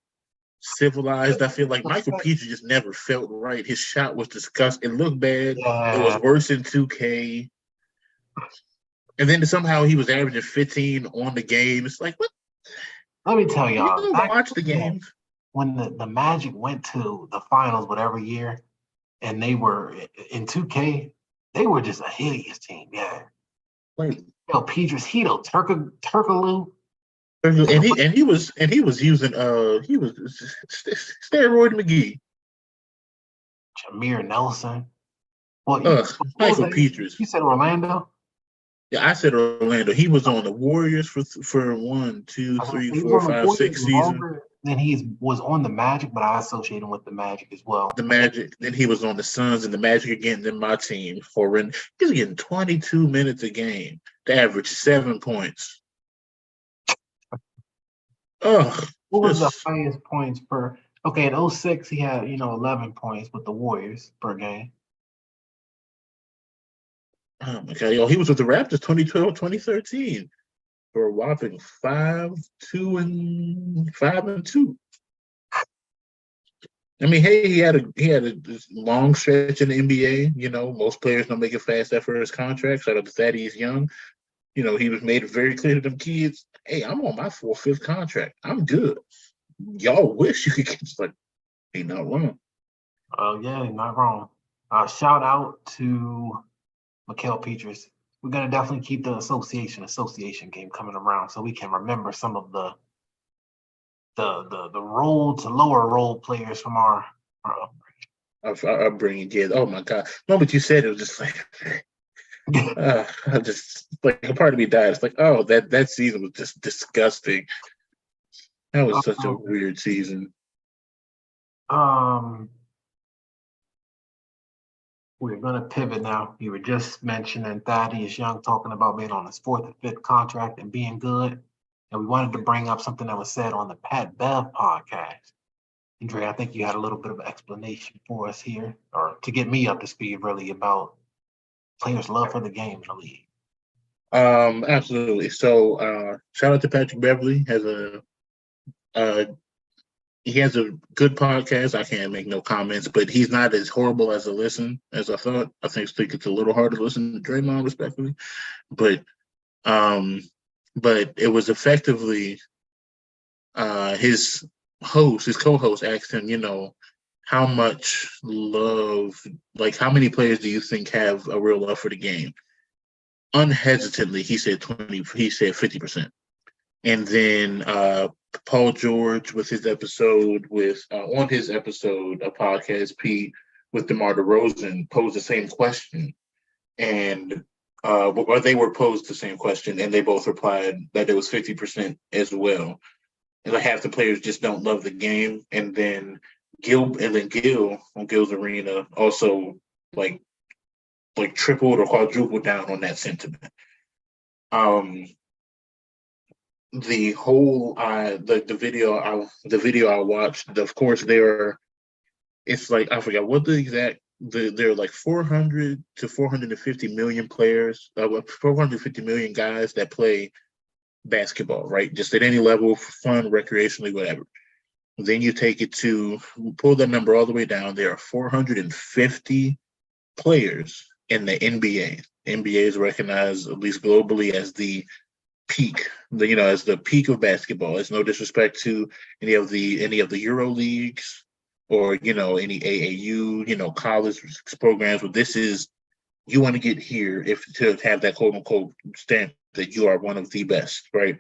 civilized. I feel like Michael Pietrus just never felt right. His shot was disgusting. It looked bad. Yeah. It was worse than 2K. And then somehow he was averaging 15 on the game. It's like, what? Let me tell y'all. You don't watch the games. When the Magic went to the finals, whatever year, and they were in 2K, they were just a hideous team. Yeah. Like, Pietrus, Hito, Turkaloo. And he was using steroid McGee. Jameer Nelson. Well, Michael Petras. You said Orlando? Yeah, I said Orlando. He was on the Warriors for 1, 2, I was gonna 3, say he was 4, on the 5, Warriors 6 seasons. longer than he was on the Magic, but I associate him with the Magic as well. The Magic. Then he was on the Suns and the Magic again. Then my team. Horrendous. He was getting 22 minutes a game to average 7 points. Oh, what was the highest points per? Okay, in 06, he had 11 points with the Warriors per game. Oh my God! Yo, he was with the Raptors 2012, 2013 for a whopping 5-2. I mean, hey, he had a long stretch in the NBA. You know, most players don't make it past that first contract. Shout out to Thaddeus Young. You know, he was made it very clear to them kids, hey, I'm on my 4th, 5th contract. I'm good. Y'all wish you could get like, ain't not wrong. Oh yeah, not wrong. Shout out to Mikael Petras. We're gonna definitely keep the association game coming around so we can remember some of the role to lower role players from our upbringing. Yeah. Oh my God. The moment you said it was just like I just like a part of me died. It's like, oh, that season was just disgusting. That was such a weird season. We're gonna pivot now. You were just mentioning Thaddeus Young talking about being on his 4th or 5th contract and being good. And we wanted to bring up something that was said on the Pat Bev podcast. Andre, I think you had a little bit of an explanation for us here, or to get me up to speed really about players' love for the game in the league. Absolutely. So shout out to Patrick Beverly. He has a good podcast. I can't make no comments, but he's not as horrible as a listen as I thought. I think it's a little harder to listen to Draymond, respectfully, but it was effectively his co-host asked him, how much love, like how many players do you think have a real love for the game? Unhesitantly, he said 50%. And then Paul George with his episode on his episode, a podcast, Pete, with DeMar DeRozan, posed the same question. And or they were posed the same question, and they both replied that it was 50% as well. And like half the players just don't love the game. And then Gil on Gil's Arena also like tripled or quadrupled down on that sentiment. The whole the video I watched, of course, it's like I forgot what the exact there are like 400 to 450 million players, 450 million guys that play basketball, right? Just at any level, for fun, recreationally, whatever. Then you pull that number all the way down. There are 450 players in the NBA. NBA is recognized, at least globally, as the peak, as the peak of basketball. It's no disrespect to any of the Euro leagues or any AAU, college programs, but this is, you want to get here to have that quote unquote stamp that you are one of the best, right?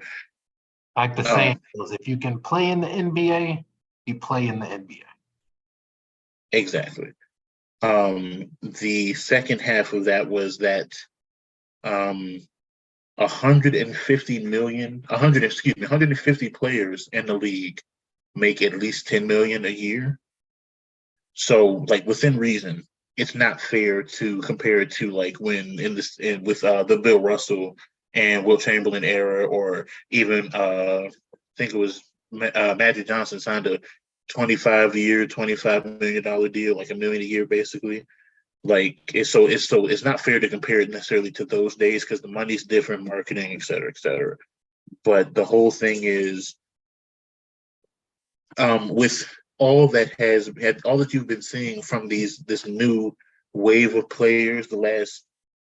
Like the saying is, if you can play in the NBA, you play in the NBA. Exactly. The second half of that was that 150 players in the league make at least 10 million a year. So, like, within reason, it's not fair to compare it to like when with the Bill Russell and Will Chamberlain era, or even I think it was Magic Johnson signed a 25-year, $25 million deal, like $1 million a year, basically. Like it's not fair to compare it necessarily to those days because the money's different, marketing, et cetera, et cetera. But the whole thing is, with all that you've been seeing from this new wave of players, the last,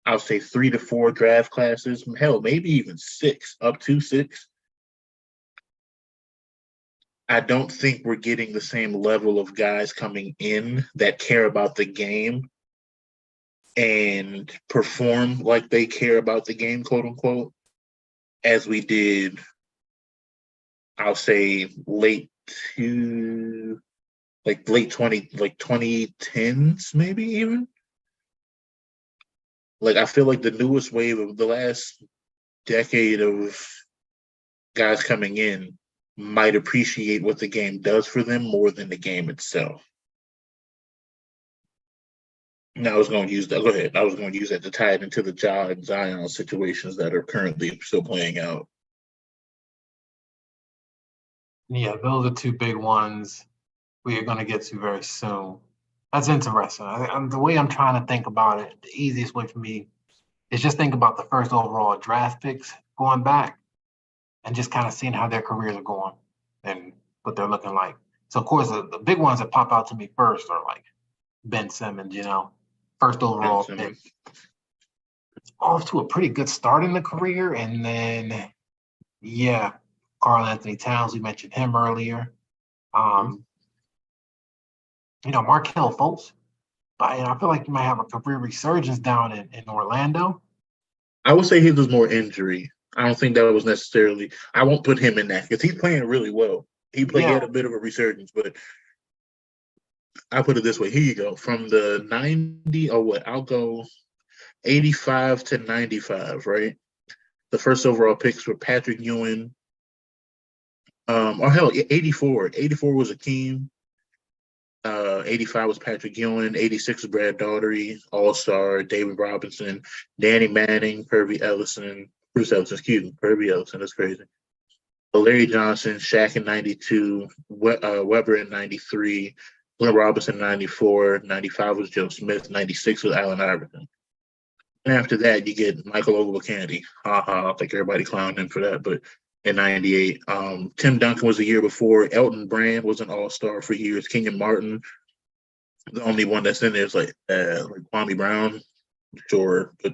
I'll say 3 to 4 draft classes, hell, maybe even 6, up to 6. I don't think we're getting the same level of guys coming in that care about the game and perform like they care about the game, quote unquote, as we did, I'll say late like late 2010s, maybe even. Like I feel like the newest wave of the last decade of guys coming in might appreciate what the game does for them more than the game itself. Now I was going to use that. Go ahead. I was going to use that to tie it into the Ja and Zion situations that are currently still playing out. Yeah, those are two big ones we are going to get to very soon. That's interesting. The way I'm trying to think about it, the easiest way for me is just think about the first overall draft picks going back and just kind of seeing how their careers are going and what they're looking like. So, of course, the big ones that pop out to me first are like Ben Simmons, first overall pick. Off to a pretty good start in the career. And then, yeah, Karl Anthony Towns, we mentioned him earlier. Markelle Fultz. But I feel like you might have a career resurgence down in Orlando. I would say he was more injury. I don't think that was necessarily. I won't put him in that because he's playing really well. He had a bit of a resurgence, but I put it this way. Here you go. From the 90, or what? I'll go 85 to 95, right? The first overall picks were Patrick Ewing. Or hell, 84. 84 was Akeem. 85 was Patrick Ewing. 86 was Brad Daugherty, All-Star, David Robinson, Danny Manning, Bruce Ellison, Kirby Ellison, that's crazy. Larry Johnson, Shaq in 92, Weber in 93, Glenn Robinson in 94, 95 was Joe Smith, 96 was Allen Iverson. And after that, you get Michael Ogilvy. I think everybody clowned him for that, but in 98. Tim Duncan was the year before. Elton Brand was an all-star for years. Kenyon Martin, the only one that's in there is like Kwame Brown, sure. But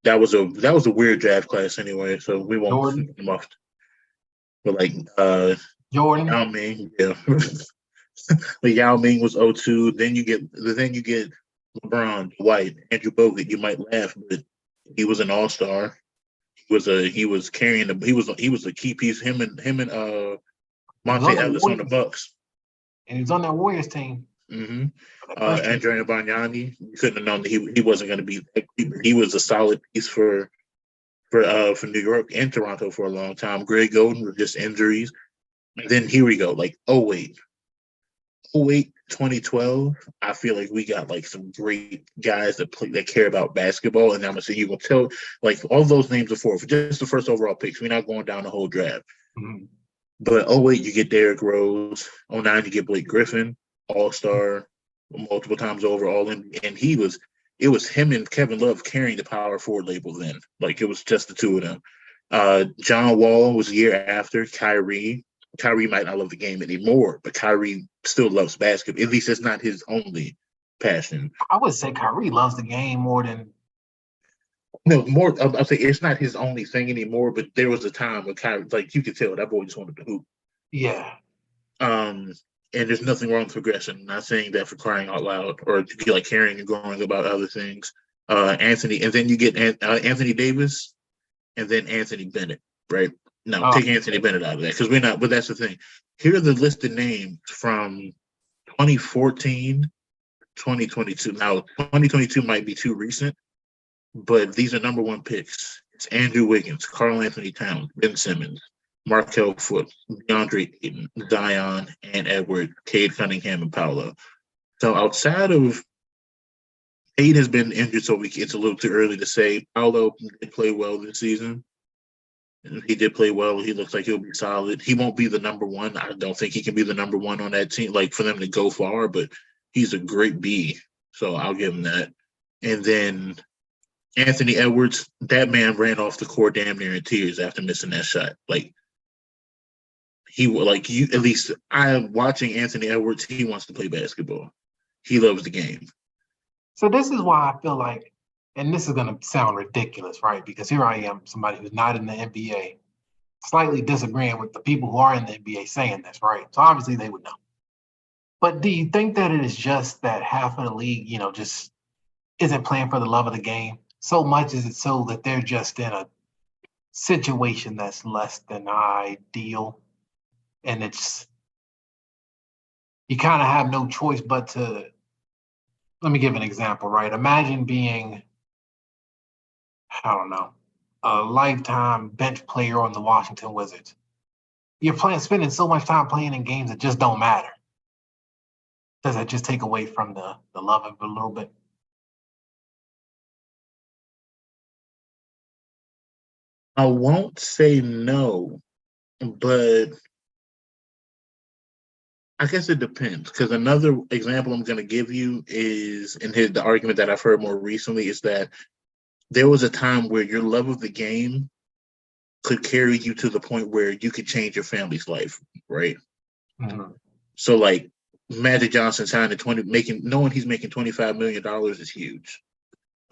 that was a weird draft class anyway, so we won't send them off. But like Jordan. Yao Ming, yeah. But Yao Ming was 02. Then you get LeBron, Dwight, Andrew Bogut. You might laugh, but he was an all-star. He was carrying he was a key piece. Him and Monte Ellis on the Bucks. And he was on that Warriors team. Mm-hmm. Andrea Bargnani, you couldn't have known that he wasn't going to be. He was a solid piece for New York and Toronto for a long time. Greg Golden with just injuries. And then here we go, like 08, 2012. I feel like we got like some great guys that care about basketball. And I'm gonna say you can tell like all those names are for just the first overall picks. We're not going down the whole draft. Mm-hmm. But 08, you get Derrick Rose. 09, you get Blake Griffin, All-Star, multiple times over, and it was him and Kevin Love carrying the power forward label then. Like it was just the two of them. John Wall was a year after. Kyrie might not love the game anymore, but Kyrie still loves basketball. At least it's not his only passion. I would say Kyrie loves the game more than. No, more. I'll say it's not his only thing anymore. But there was a time when Kyrie, like you could tell, that boy just wanted to hoop. Yeah. And there's nothing wrong with progression. I'm not saying that for crying out loud or to be like caring and growing about other things. Anthony, and then you get Anthony Davis, and then Anthony Bennett, right? No, take Anthony Bennett out of that because we're not. But that's the thing. Here are the listed names from 2014, 2022. Now, 2022 might be too recent, but these are number one picks. It's Andrew Wiggins, Karl Anthony Towns, Ben Simmons, Markelle Fultz, DeAndre Ayton, Zion, and Edward, Cade Cunningham, and Paolo. So outside of Cade has been injured, so it's a little too early to say. Paolo did play well this season. He did play well. He looks like he'll be solid. He won't be the number one. I don't think he can be the number one on that team, like for them to go far, but he's a great B. So I'll give him that. And then Anthony Edwards, that man ran off the court damn near in tears after missing that shot. Like he like you at least I'm watching Anthony Edwards, he wants to play basketball. He loves the game. So this is why I feel like, and this is gonna sound ridiculous, right? Because here I am, somebody who's not in the NBA, slightly disagreeing with the people who are in the NBA saying this, right? So obviously they would know. But do you think that it is just that half of the league, just isn't playing for the love of the game? So much is it so that they're just in a situation that's less than ideal. And it's, you kind of have no choice but to. Let me give an example, right? Imagine being, I don't know, a lifetime bench player on the Washington Wizards. You're spending so much time playing in games that just don't matter. Does that just take away from the love of it a little bit? I won't say no, but I guess it depends. Because another example I'm going to give you is the argument that I've heard more recently is that there was a time where your love of the game could carry you to the point where you could change your family's life, right? Mm-hmm. So like Magic Johnson signed knowing he's making $25 million is huge.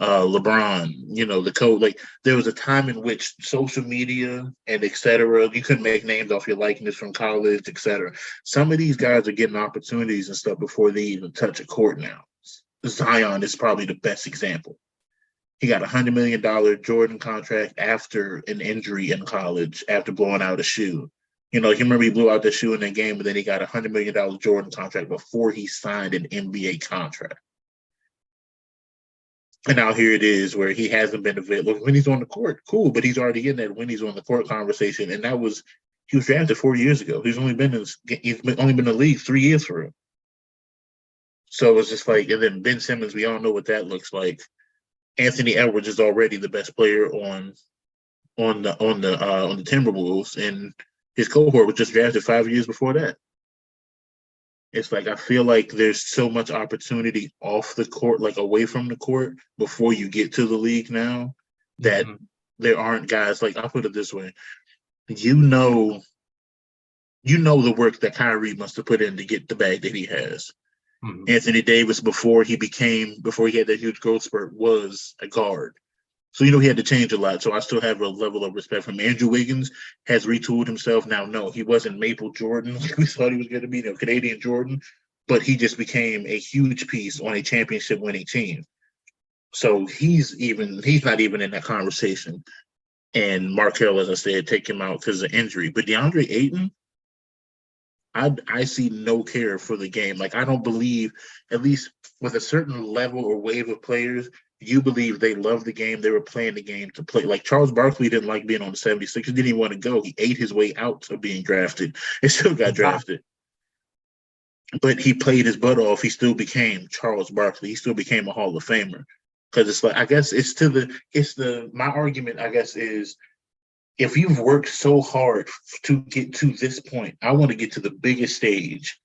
LeBron, the code, like there was a time in which social media and et cetera, you couldn't make names off your likeness from college, et cetera. Some of these guys are getting opportunities and stuff before they even touch a court now. Zion is probably the best example. He got $100 million Jordan contract after an injury in college, after blowing out a shoe. You remember he blew out the shoe in that game, but then he got $100 million Jordan contract before he signed an NBA contract. And now here it is where he hasn't been available. When he's on the court, cool, but he's already in that when he's on the court conversation. And he was drafted 4 years ago. He's only been in the league 3 years for him. So it's just like, and then Ben Simmons, we all know what that looks like. Anthony Edwards is already the best player on the Timberwolves, and his cohort was just drafted 5 years before that. It's like I feel like there's so much opportunity off the court, like away from the court, before you get to the league now, that there aren't guys like, I'll put it this way. You know the work that Kyrie must have put in to get the bag that he has. Mm-hmm. Anthony Davis, before he had that huge growth spurt, was a guard. So, he had to change a lot. So I still have a level of respect for him. Andrew Wiggins has retooled himself. Now, no, he wasn't Maple Jordan like we thought he was going to be, Canadian Jordan, but he just became a huge piece on a championship winning team. So he's not even in that conversation. And Markelle, as I said, take him out because of injury. But DeAndre Ayton, I see no care for the game. Like, I don't believe, at least with a certain level or wave of players, you believe they love the game. They were playing the game to play. Like Charles Barkley didn't like being on the 76ers. Didn't even want to go. He ate his way out of being drafted and still got drafted. But he played his butt off. He still became Charles Barkley. He still became a Hall of Famer. Because it's like, I guess my argument, I guess, is if you've worked so hard to get to this point, I want to get to the biggest stage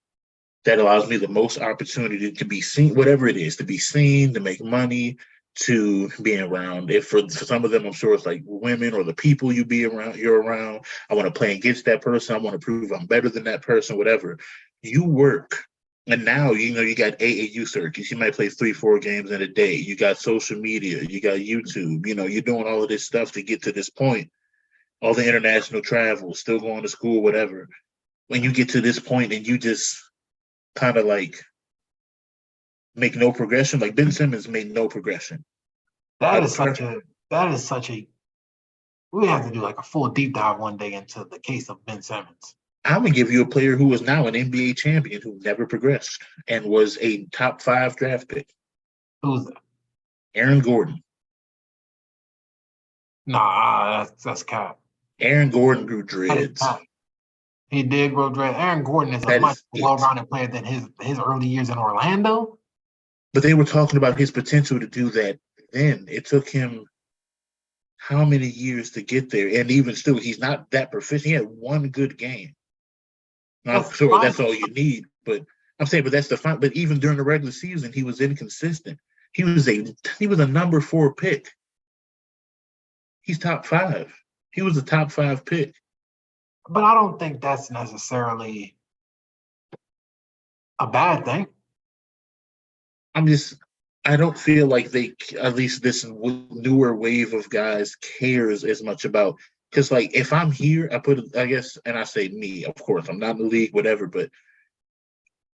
that allows me the most opportunity to be seen, whatever it is, to be seen, to make money, to be around. If for some of them, I'm sure it's like women or the people you're around. I want to play against that person. I want to prove I'm better than that person, whatever. You work. And now, you got AAU circuits. You might play 3-4 games in a day. You got social media. You got YouTube. You're doing all of this stuff to get to this point. All the international travel, still going to school, whatever. When you get to this point and you just kind of like make no progression, like Ben Simmons made no progression. That is such a, we have to do like a full deep dive one day into the case of Ben Simmons. I'm going to give you a player who is now an NBA champion who never progressed and was a top 5 draft pick. Who's that? Aaron Gordon. Nah, that's cap. Aaron Gordon grew dreads. He did grow dreads. Aaron Gordon is a much well-rounded player than his early years in Orlando. But they were talking about his potential to do that then. It took him how many years to get there? And even still, he's not that proficient. He had one good game. Not sure that's all you need, but I'm saying, but that's the fine. But even during the regular season, he was inconsistent. He was a number 4 pick. He's top 5. He was a top 5 pick. But I don't think that's necessarily a bad thing. I don't feel like at least this newer wave of guys cares as much about, because like if I'm here, I guess, and I say me, of course, I'm not in the league, whatever, but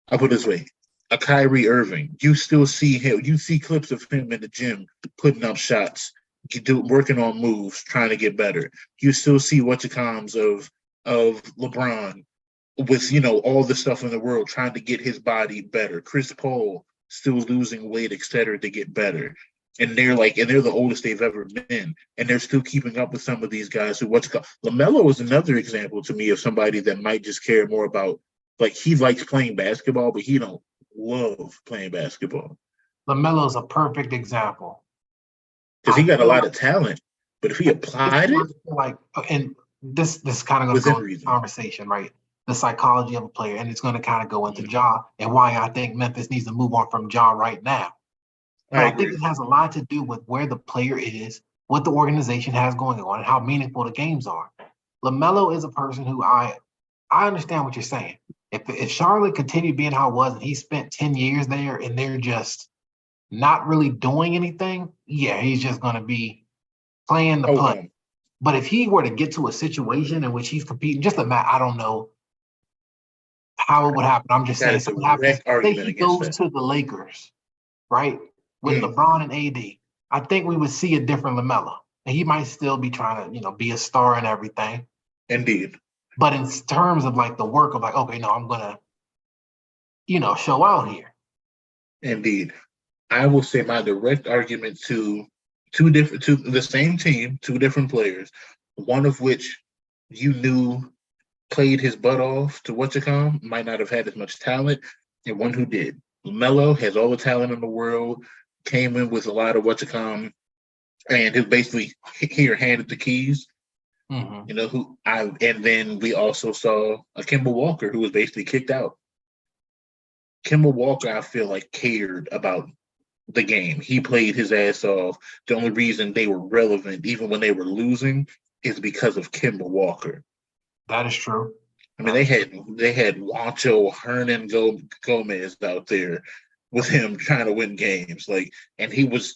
I put it this way. A Kyrie Irving, you still see him, you see clips of him in the gym putting up shots, working on moves, trying to get better. You still see of LeBron with all the stuff in the world, trying to get his body better. Chris Paul still losing weight, etc., to get better. And they're the oldest they've ever been, and they're still keeping up with some of these guys who LaMelo is another example to me of somebody that might just care more about, like, he likes playing basketball, but he don't love playing basketball. LaMelo's a perfect example. Because he got a lot of talent, but if he applied it, and this is kind of going to go into conversation, right? The psychology of a player, and it's going to kind of go into Ja and why I think Memphis needs to move on from Ja right now. But I think it has a lot to do with where the player is, what the organization has going on, and how meaningful the games are. LaMelo is a person who I understand what you're saying. If Charlotte continued being how it was and he spent 10 years there and they're just not really doing anything, yeah, he's just going to be playing the play. But if he were to get to a situation in which he's competing, I don't know how it would happen. I'm just saying, something happens. Say he goes to the Lakers, right, with LeBron and AD. I think we would see a different LaMelo, and he might still be trying to, be a star and everything. Indeed. But in terms of like the work of like, okay, no, I'm gonna, show out here. Indeed. I will say my direct argument to the same team, two different players, one of which you knew played his butt off to might not have had as much talent, and one who did. LaMelo has all the talent in the world, came in with a lot of and is basically here handed the keys. Mm-hmm. And then we also saw a Kemba Walker who was basically kicked out. Kemba Walker, I feel like, cared about the game. He played his ass off. The only reason they were relevant, even when they were losing, is because of Kemba Walker. That is true. I mean, they had Juancho Hernan Gomez out there with him trying to win games, and he was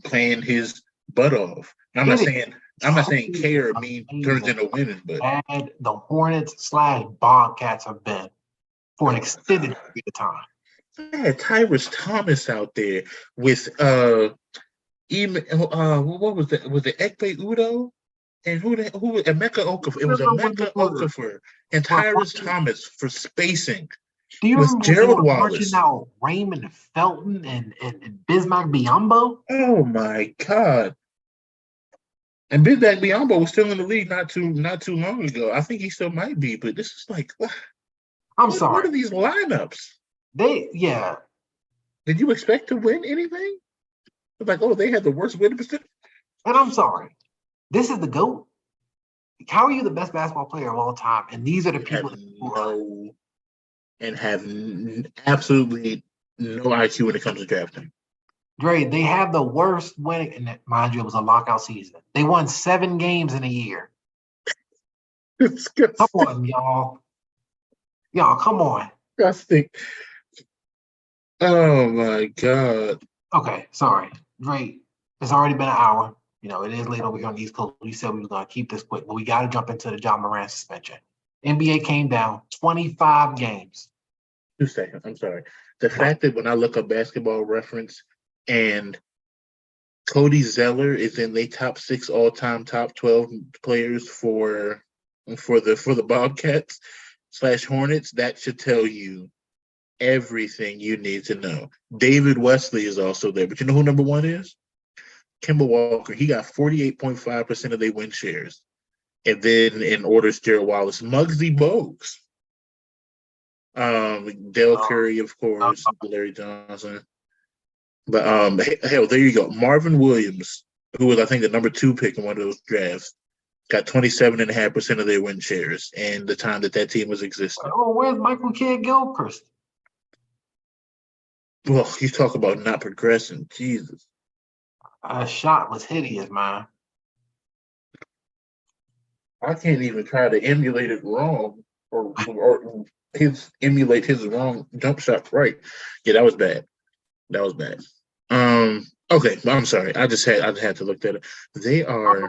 playing his butt off. And I'm not saying care turns into winning, but bad the Hornets / Bobcats have been for an extended period of time. I had Tyrus Thomas out there with what was that? Was it Ekpe Udo? And who Emeka Okafor? It was Emeka Okafor and Tyrus Thomas for spacing. Do you remember Gerald Wallace? Out Raymond Felton and Bismack Biyombo? Oh my God. And Bismack Biyombo was still in the league not too long ago. I think he still might be, but this is like, I'm sorry. What are these lineups? Did you expect to win anything? It's like, they had the worst winning percentage. And I'm sorry. This is the GOAT. How are you the best basketball player of all time? And these are the people have absolutely no IQ when it comes to drafting. Dre, they have the worst winning, and mind you, it was a lockout season. They won 7 games in a year. Come on, y'all. Y'all, come on. Disgusting. Oh my God. Okay, sorry. Dre, it's already been an hour. It is late over here on the East Coast. We said we were going to keep this quick, but we got to jump into the Ja Morant suspension. NBA came down 25 games. 2 seconds. I'm sorry. The fact that when I look up Basketball Reference and Cody Zeller is in the top 6 all-time top 12 players for the Bobcats / Hornets, that should tell you everything you need to know. David Wesley is also there, but you know who number 1 is? Kemba Walker. He got 48.5% of their win shares. And then in order is Gerald Wallace. Muggsy Bogues. Dale Curry, of course, Larry Johnson. But hell, there you go. Marvin Williams, who was, I think, the number 2 pick in one of those drafts, got 27.5% of their win shares in the time that team was existing. Oh, where's Michael Kidd-Gilchrist? Well, you talk about not progressing. Jesus. Shot was hideous, man. I can't even try to emulate it wrong or emulate his wrong jump shot right. Yeah, that was bad. Okay, I'm sorry. I had to look that up. They are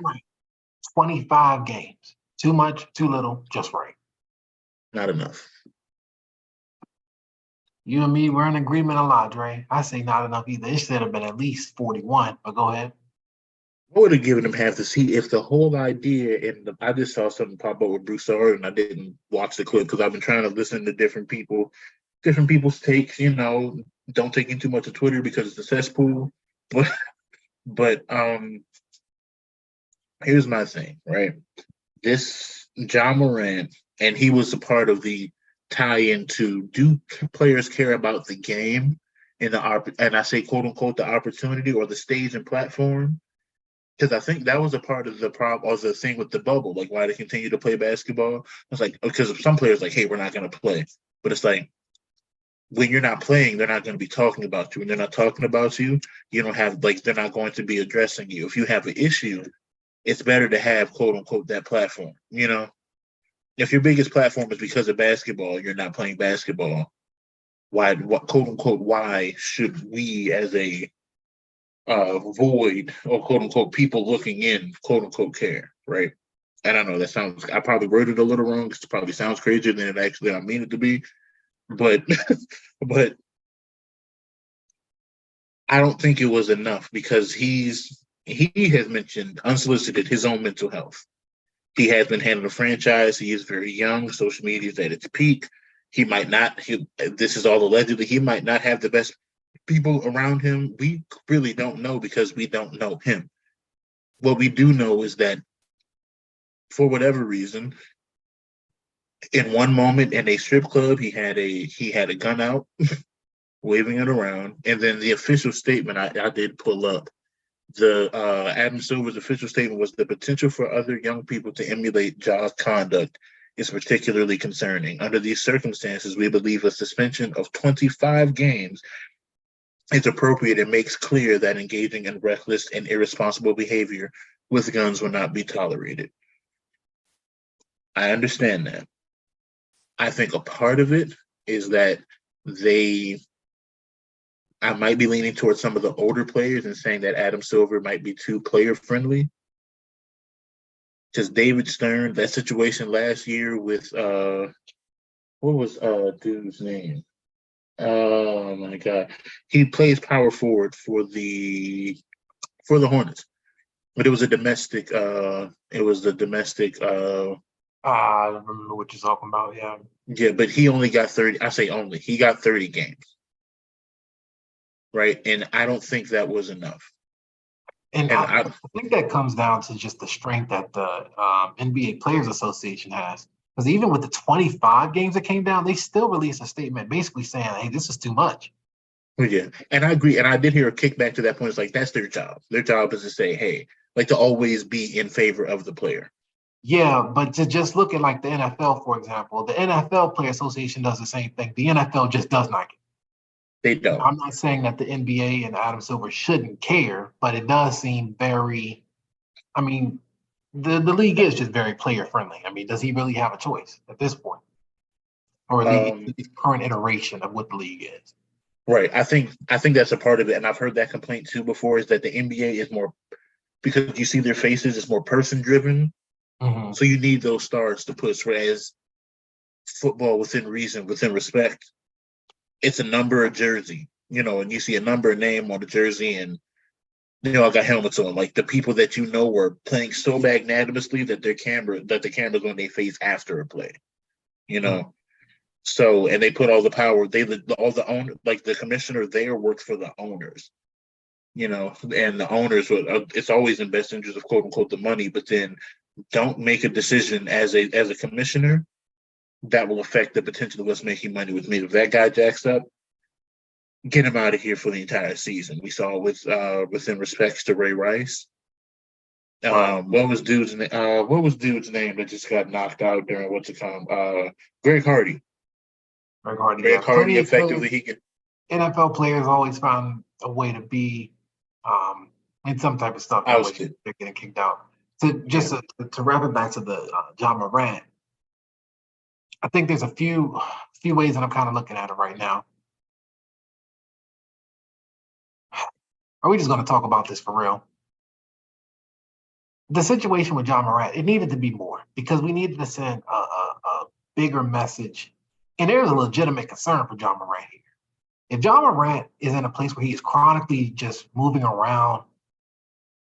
25 games. Too much, too little, just right. Not enough. You and me, we're in agreement a lot, Dre. I say not enough either. It should have been at least 41, but go ahead. I would have given him half to see if the whole idea, and I just saw something pop up with Broussard, and I didn't watch the clip because I've been trying to listen to different people's takes. Don't take in too much of Twitter because it's a cesspool. But here's my thing, right? This John Morant, and he was a part of the tie-in to do players care about the game and I say quote unquote the opportunity or the stage and platform. Because I think that was a part of the problem, or the thing with the bubble, like why they continue to play basketball. It's like because some players like, hey, we're not going to play, but it's like when you're not playing, they're not going to be talking about you. When they're not talking about you, you don't have they're not going to be addressing you. If you have an issue, it's better to have quote unquote that platform. If your biggest platform is because of basketball, you're not playing basketball. What quote unquote? Why should we as a void or quote unquote people looking in quote unquote care, right? And I know I probably worded it a little wrong. It probably sounds crazier than it actually I mean it to be, but but I don't think it was enough because he has mentioned unsolicited his own mental health. He has been handling a franchise. He is very young. Social media is at its peak. He might not. This is all allegedly. He might not have the best people around him. We really don't know because we don't know him. What we do know is that for whatever reason, in one moment in a strip club, he had a gun out, waving it around, and then the official statement I did pull up. The Adam Silver's official statement was the potential for other young people to emulate Ja's conduct is particularly concerning. Under these circumstances, we believe a suspension of 25 games is appropriate and makes clear that engaging in reckless and irresponsible behavior with guns will not be tolerated. I understand that. I think a part of it is that I might be leaning towards some of the older players and saying that Adam Silver might be too player friendly. Because David Stern, that situation last year with what was dude's name? Oh my God, he plays power forward for the Hornets, but it was a domestic. I remember what you're talking about. Yeah. Yeah, but he only got 30. I say only. He got 30 games, right? And I don't think that was enough. And I think that comes down to just the strength that the NBA Players Association has. Because even with the 25 games that came down, they still released a statement basically saying, hey, this is too much. Yeah, and I agree. And I did hear a kickback to that point. It's like, that's their job. Their job is to say, hey, like to always be in favor of the player. Yeah, but to just look at like the NFL, for example, the NFL Player Association does the same thing. The NFL just does not. They don't. I'm not saying that the NBA and Adam Silver shouldn't care, but it does seem very, I mean, the league is just very player friendly. I mean, does he really have a choice at this point? Or the current iteration of what the league is? Right. I think that's a part of it. And I've heard that complaint too before, is that the NBA is more, because you see their faces, it's more person driven. Mm-hmm. So you need those stars to push. Whereas football, within reason, within respect, it's a number, a jersey, and you see a number, a name on the jersey, and I got helmets on. Like the people that were playing so magnanimously that the camera's on their face after a play. Mm-hmm. So, and they put all the power. All the owner, like the commissioner there, works for the owners. And the owners, it's always in best interest of quote unquote the money, but then don't make a decision as a commissioner that will affect the potential of us making money with me. If that guy jacks up, get him out of here for the entire season. We saw within respects to Ray Rice. What was dude's name that just got knocked out during Greg Hardy. Greg Hardy effectively he can. NFL players always found a way to be in some type of stuff that way they're getting kicked out. So just to wrap it back to the John Morant, I think there's a few ways that I'm kind of looking at it right now. Are we just going to talk about this for real? The situation with John Morant, it needed to be more because we needed to send a bigger message. And there's a legitimate concern for John Morant here. If John Morant is in a place where he is chronically just moving around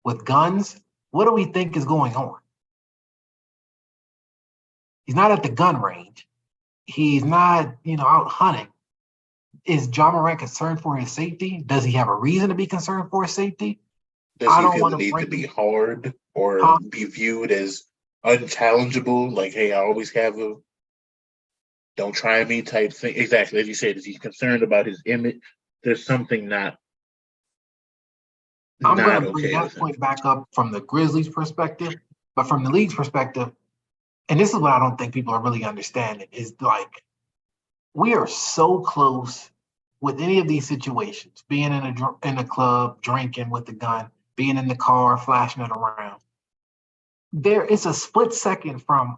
with guns, what do we think is going on? He's not at the gun range. He's not, out hunting. Is Ja Morant concerned for his safety? Does he have a reason to be concerned for his safety? Does he feel the need to be hard or be viewed as unchallengeable? Like, hey, I always have a don't try me type thing. Exactly. As you said, is he concerned about his image? There's something not I'm going to bring that point back up from the Grizzlies' perspective, but from the league's perspective, and this is what I don't think people are really understanding, is like we are so close with any of these situations, being in a club, drinking with the gun, being in the car, flashing it around. There is a split second from,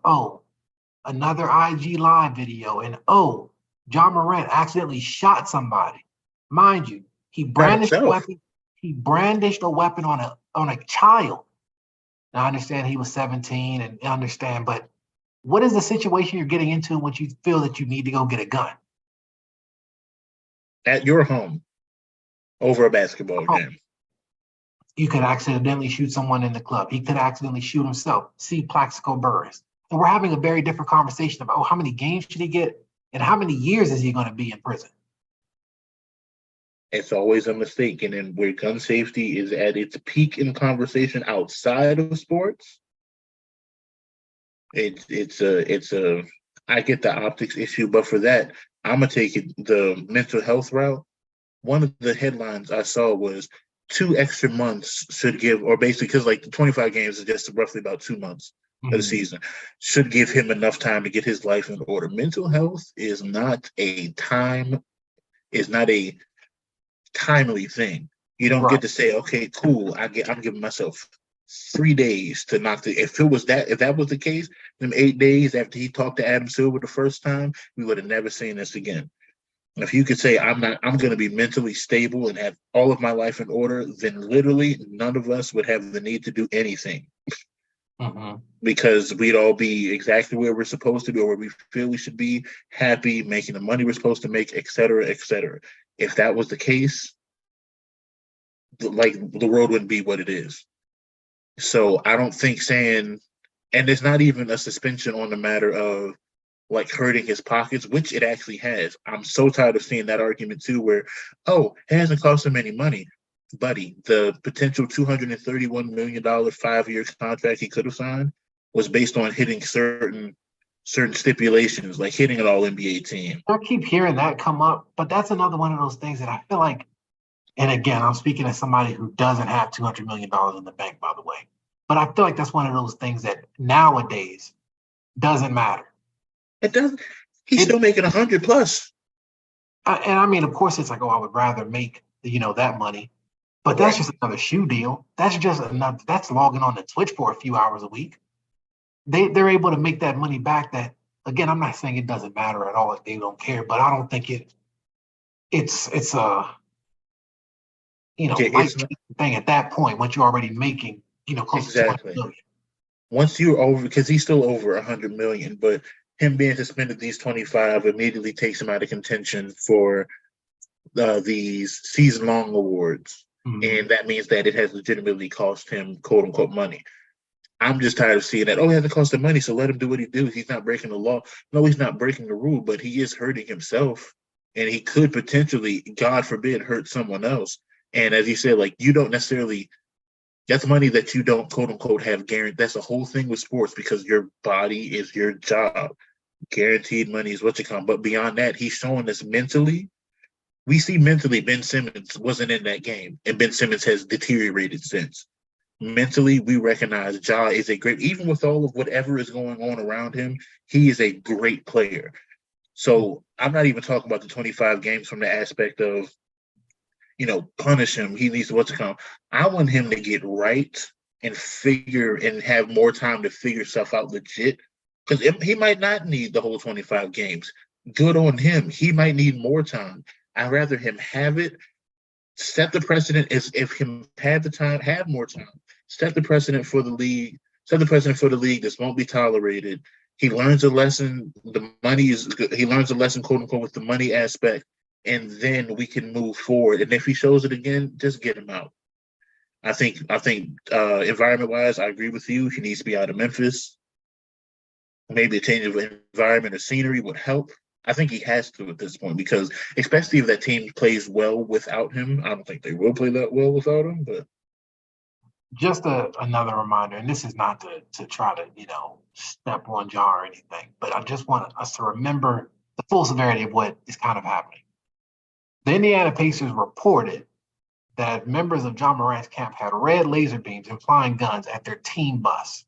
another IG live video, and Ja Morant accidentally shot somebody. Mind you, he brandished a weapon. He brandished a weapon on a child. Now I understand he was 17 and understand, but what is the situation you're getting into when you feel that you need to go get a gun? At your home over a basketball game. You could accidentally shoot someone in the club. He could accidentally shoot himself. See Plaxico Burress. And we're having a very different conversation about how many games should he get and how many years is he going to be in prison? It's always a mistake. And then where gun safety is at its peak in conversation outside of sports, it's a I get the optics issue, but for that, I'm gonna take it the mental health route. One of the headlines I saw was 2 extra months should give, or basically because like the 25 games is just roughly about 2 months of the season, should give him enough time to get his life in order. Mental health is not a timely thing. You don't get to say, okay, cool, I'm giving myself 3 days to knock the. If that was the case, them 8 days after he talked to Adam Silver the first time, we would have never seen this again. If you could say I'm going to be mentally stable and have all of my life in order, then literally none of us would have the need to do anything. Because we'd all be exactly where we're supposed to be or where we feel we should be, happy, making the money we're supposed to make, et cetera, et cetera. If that was the case, like the world wouldn't be what it is. So I don't think saying, and there's not even a suspension on the matter of like hurting his pockets, which it actually has. I'm so tired of seeing that argument too, where, it hasn't cost him any money. Buddy, the potential $231 million 5-year contract he could have signed was based on hitting certain stipulations, like hitting an all-NBA team. I keep hearing that come up, but that's another one of those things that I feel like, and again, I'm speaking as somebody who doesn't have $200 million in the bank, by the way, but I feel like that's one of those things that nowadays doesn't matter. It doesn't. He's still making 100 plus. And I mean, of course, it's like, I would rather make, that money. But that's just another shoe deal. That's just that's logging on to Twitch for a few hours a week. They're able to make that money back. That, again, I'm not saying it doesn't matter at all if they don't care, but I don't think it's a thing at that point once you're already making close to $200 million. Once you're over, because he's still over 100 million, but him being suspended these 25 immediately takes him out of contention for these season-long awards. And that means that it has legitimately cost him, quote unquote, money. I'm just tired of seeing that. It hasn't cost him money, so let him do what he do. He's not breaking the law. No, he's not breaking the rule, but he is hurting himself. And he could potentially, God forbid, hurt someone else. And as you said, like, you don't necessarily, that's money that you don't, quote unquote, have guaranteed. That's the whole thing with sports, because your body is your job. Guaranteed money is what you come. But beyond that, he's showing us mentally. We see mentally Ben Simmons wasn't in that game, and Ben Simmons has deteriorated since. Mentally, we recognize Ja is a great, even with all of whatever is going on around him, he is a great player. So I'm not even talking about the 25 games from the aspect of, punish him. He needs to come. I want him to get right and figure and have more time to figure stuff out legit, because he might not need the whole 25 games. Good on him. He might need more time. I'd rather him have it, set the precedent as if him had the time, have more time, set the precedent for the league, this won't be tolerated. He learns a lesson, he learns a lesson, quote unquote, with the money aspect, and then we can move forward. And if he shows it again, just get him out. I think environment wise, I agree with you. He needs to be out of Memphis. Maybe a change of environment or scenery would help. I think he has to at this point because, especially if that team plays well without him, I don't think they will play that well without him. But just another reminder, and this is not to try to, step on Ja or anything, but I just want us to remember the full severity of what is kind of happening. The Indiana Pacers reported that members of John Morant's camp had red laser beams and flying guns at their team bus.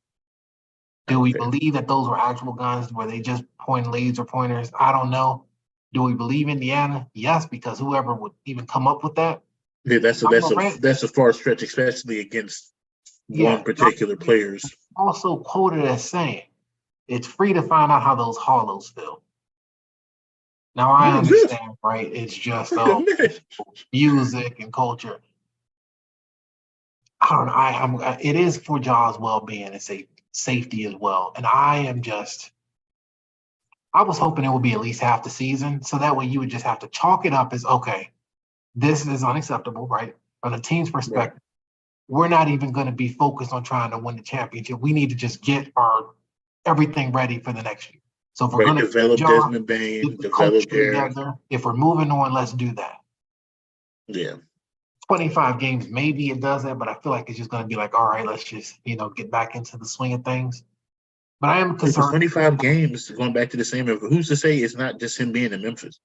Do we believe that those were actual guns? Were they just pointing laser pointers? I don't know. Do we believe Indiana? Yes, because whoever would even come up with that. Yeah, that's a far stretch, especially against one particular players. Also quoted as saying, "It's free to find out how those hollows feel." Now I understand, right? It's just music and culture. I don't know. It is for Ja's well-being and safety as well. And I was hoping it would be at least half the season, so that way you would just have to chalk it up as, okay, this is unacceptable, right? From the team's perspective, we're not even going to be focused on trying to win the championship. We need to just get our everything ready for the next year. So if we're going to develop Desmond Bain, develop together, if we're moving on, let's do that. Yeah. 25 games, maybe it does that, but I feel like it's just going to be like, all right, let's just, get back into the swing of things. But I am concerned. 25 games, going back to the same, who's to say it's not just him being in Memphis?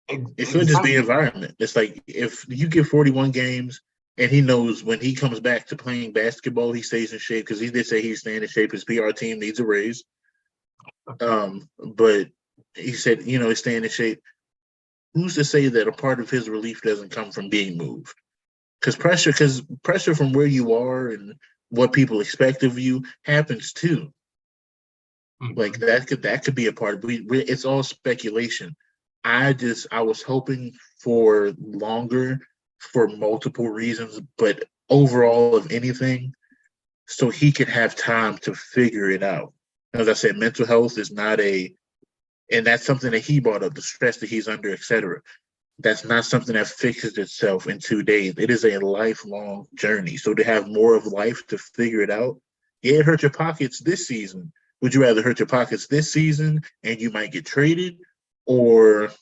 It could just be environment. It's like if you give 41 games and he knows when he comes back to playing basketball, he stays in shape because he did say he's staying in shape. His PR team needs a raise. But he said, he's staying in shape. Who's to say that a part of his relief doesn't come from being moved? Because pressure from where you are and what people expect of you happens too. Mm-hmm. Like that could be a part. It's all speculation. I was hoping for longer for multiple reasons, but overall, if anything, so he could have time to figure it out. As I said, mental health is not and that's something that he brought up, the stress that he's under, etc. That's not something that fixes itself in 2 days. It is a lifelong journey. So to have more of life to figure it out, it hurt your pockets this season. Would you rather hurt your pockets this season and you might get traded, or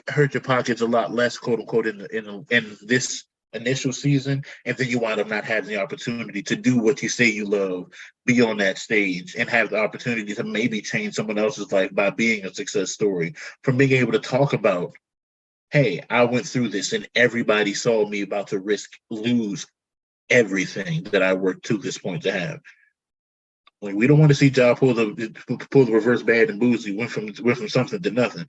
hurt your pockets a lot less, quote unquote, in this initial season, and then you wind up not having the opportunity to do what you say you love, be on that stage, and have the opportunity to maybe change someone else's life by being a success story, from being able to talk about, hey, I went through this and everybody saw me about to lose everything that I worked to this point to have. Like, we don't want to see Ja pull the reverse bad and boozy, went from something to nothing.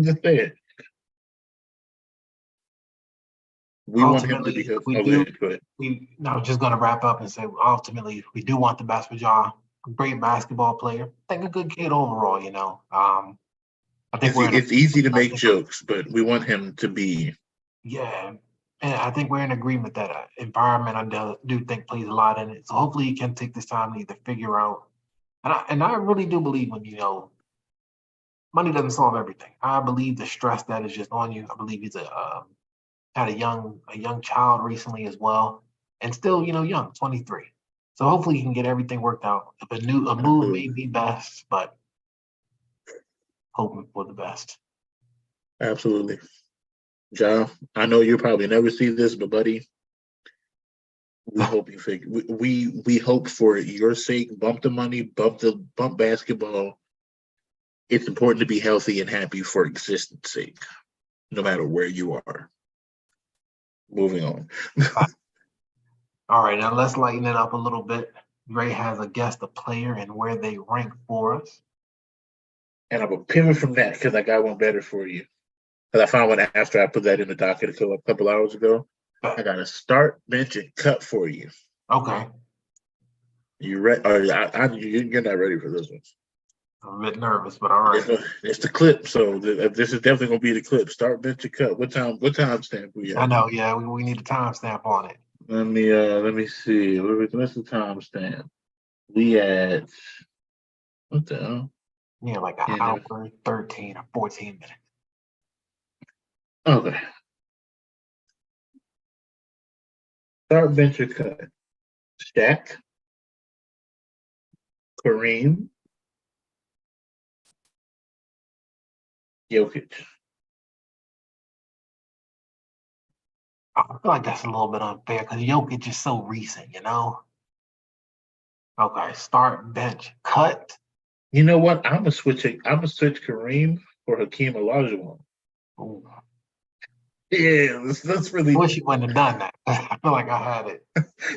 Just saying. We want him to be just going to wrap up and say, ultimately, we do want the best for Ja. Great basketball player. I think a good kid overall, I think it's easy to make jokes, but we want him to be. Yeah. And I think we're in agreement that environment, I do think, plays a lot in it. So hopefully he can take this time to either figure out. And I really do believe when, money doesn't solve everything. I believe the stress that is just on you. I believe he's had a young child recently as well, and still, young, 23. So hopefully he can get everything worked out. If a move may be best, but hoping for the best. Absolutely. Ja, I know you'll probably never see this, but buddy, we hope you figure. We hope for your sake. Bump the money, bump basketball. It's important to be healthy and happy for existence sake, no matter where you are. Moving on. All right, now let's lighten it up a little bit. Ray has a guest, a player, and where they rank for us. And I'm gonna pivot from that because I got one better for you. Because I found one after I put that in the docket a couple hours ago. I got a start, bench, and cut for you. Okay. You ready? You're not ready for this one. I'm a bit nervous, but all right. It's the clip, so this is definitely gonna be the clip. Start, bench, and cut. What time stamp we at? I know. Yeah, we need a time stamp on it. Let me see. What's the time stamp? We at what the hell? Yeah, like an hour, 13 or 14 minutes. Okay. Start venture cut. Shaq, Kareem, Jokic. I feel like that's a little bit unfair because Jokic is so recent, you know? Okay, start, bench, cut. You know what? I'm gonna switch it. I'm gonna switch Kareem for Hakeem Olajuwon. Ooh. Yeah, that's I really. wish you wouldn't have done that. I feel like I had it.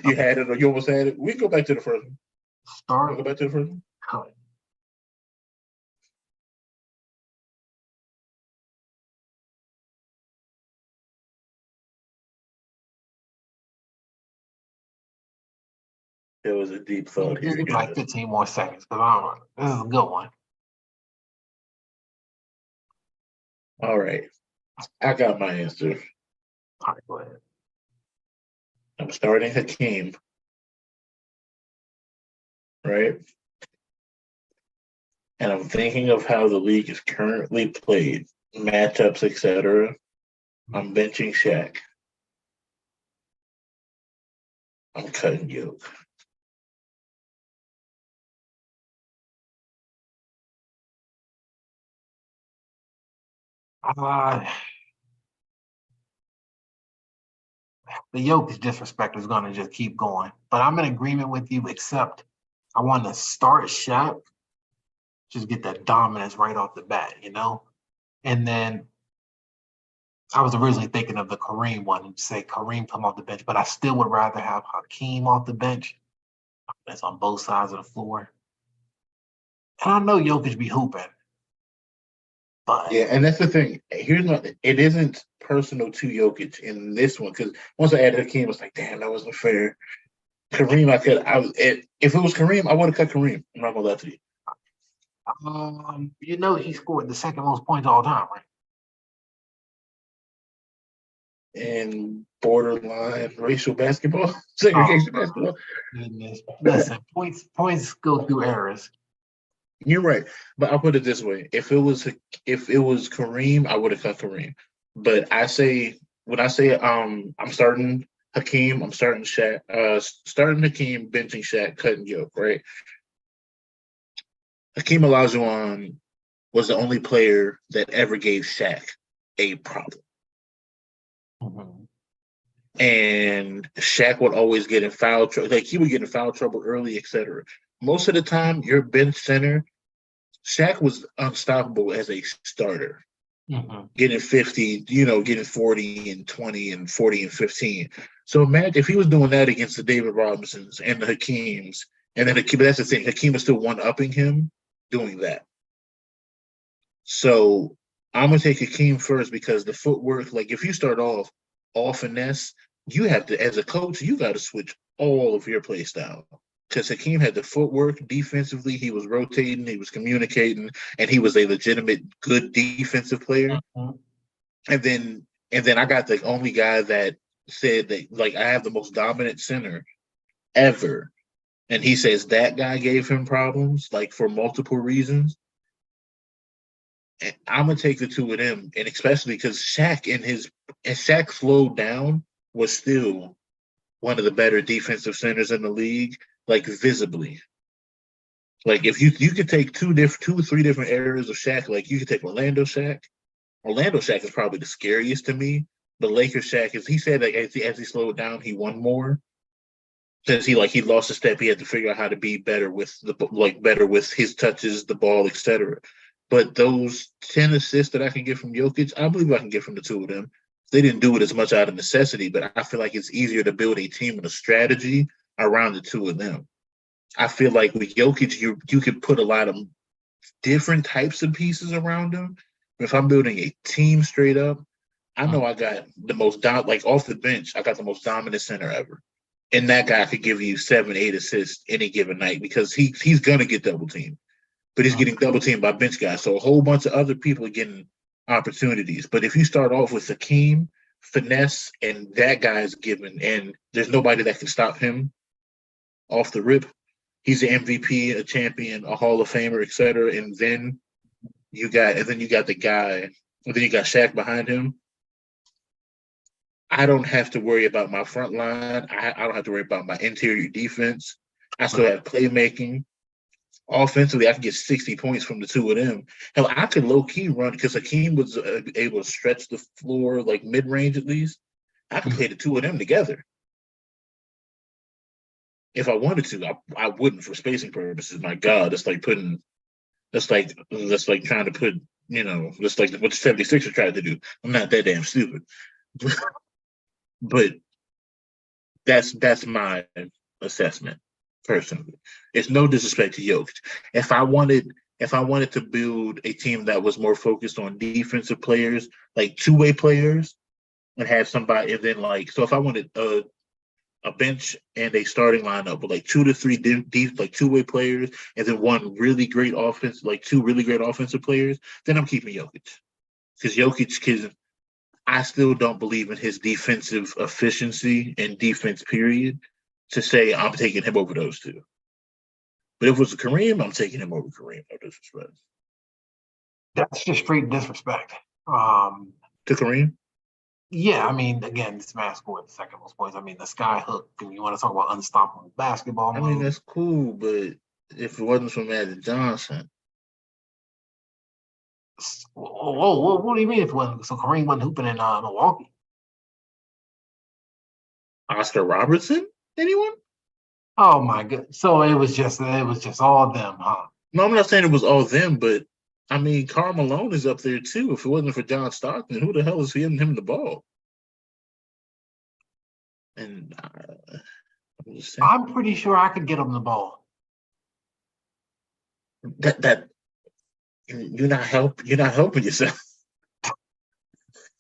You had it, or you almost had it. We can go back to the first one. We'll Start, go back to the first one. cut. There was a deep thought Just here, give me like guys. 15 more seconds because I don't know. This is a good one. All right, I got my answer. All right, go ahead. I'm starting Hakeem, right? And I'm thinking of how the league is currently played, matchups, etc. I'm benching Shaq. I'm cutting Yoke. Uh, the Jokic disrespect is going to just keep going. But I'm in agreement with you, except I want to start Shaq, just get that dominance right off the bat, you know? And then I was originally thinking of the Kareem one and say Kareem come off the bench, but I still would rather have Hakeem off the bench. That's on both sides of the floor. And I know Jokic be hooping, but Yeah, and that's the thing. Here's my. It isn't personal to Jokic in this one because once I added Hakeem, it's like, damn, that wasn't fair. Kareem, I could. If it was Kareem, I would have cut Kareem. I'm not gonna lie to you. you know he scored the second most points all time, right? And borderline racial basketball, Oh segregation basketball. goodness. Listen, points go through errors. You're right, but I'll put it this way: if it was Kareem, I would have cut Kareem. But I say when I say I'm starting Hakeem, I'm starting Shaq, starting Hakeem, benching Shaq, cutting Yoke. Right? Hakeem Olajuwon was the only player that ever gave Shaq a problem. Mhm. And Shaq would always get in foul trouble. Like he would get in foul trouble early, etc. Most of the time, your bench center, Shaq was unstoppable as a starter, Mhm. getting 50, getting 40 and 20 and 40 and 15. So imagine if he was doing that against the David Robinsons and the Hakeems, and then Hakeem, that's the thing, Hakeem was still one upping him doing that. So I'm gonna take Hakeem first because the footwork, like if you start off all finesse, you have to, as a coach, you got to switch all of your play style. Because Hakeem had the footwork defensively, he was rotating, he was communicating, and he was a legitimate good defensive player. Mhm. And then I got the only guy that said that like I have the most dominant center ever. And he says that guy gave him problems, like for multiple reasons. And I'm gonna take the two of them, and especially because Shaq slowed down was still one of the better defensive centers in the league, like visibly. Like if you could take two or three different areas of Shaq, like you could take Orlando Shaq. Orlando Shaq is probably the scariest to me. The Lakers Shaq is he said that as he slowed down, he won more because he lost a step. He had to figure out how to be better with better with his touches, the ball, etc. But those 10 assists that I can get from Jokic, I believe I can get from the two of them. They didn't do it as much out of necessity, but I feel like it's easier to build a team and a strategy around the two of them. I feel like with Jokic, you could put a lot of different types of pieces around him. If I'm building a team straight up, I know I got the most like off the bench, I got the most dominant center ever. And that guy could give you 7, 8 assists any given night because he's gonna get double teamed. But he's getting double teamed by bench guys. So a whole bunch of other people are getting opportunities. But if you start off with Hakeem, finesse, and that guy is given, and there's nobody that can stop him off the rip, he's an MVP, a champion, a Hall of Famer, etc. And then you got the guy, and then you got Shaq behind him. I don't have to worry about my front line. I don't have to worry about my interior defense. I still have playmaking. Offensively, I can get 60 points from the two of them. Hell, I could low key run because Hakeem was able to stretch the floor like mid range at least. I could play the two of them together if I wanted to. I wouldn't for spacing purposes. My God, that's like trying to put that's like what the 76ers tried to do. I'm not that damn stupid, but that's my assessment personally. It's no disrespect to Jokic. If I wanted to build a team that was more focused on defensive players, like two-way players, and have somebody, and then so if I wanted a bench and a starting lineup with like 2 to 3 deep like two-way players, and then one really great offense, like two really great offensive players, then I'm keeping Jokic. Because Jokic, I still don't believe in his defensive efficiency and defense, period, to say I'm taking him over those two. But if it was a Kareem, I'm taking him over Kareem. No disrespect. That's just straight disrespect. To Kareem? Yeah, I mean, again, this man scored the second most points. I mean, the sky hook. You want to talk about unstoppable basketball I mean, move? that's cool, but if it wasn't for Magic Johnson. Whoa, what do you mean if it wasn't? So Kareem wasn't hooping in Milwaukee? Oscar Robertson? Anyone? Oh my god! So it was just all them, huh? No, I'm not saying it was all them, but I mean, Karl Malone is up there too. If it wasn't for John Stockton, who the hell is getting him the ball? And I'm pretty sure I could get him the ball. That you're not helping yourself.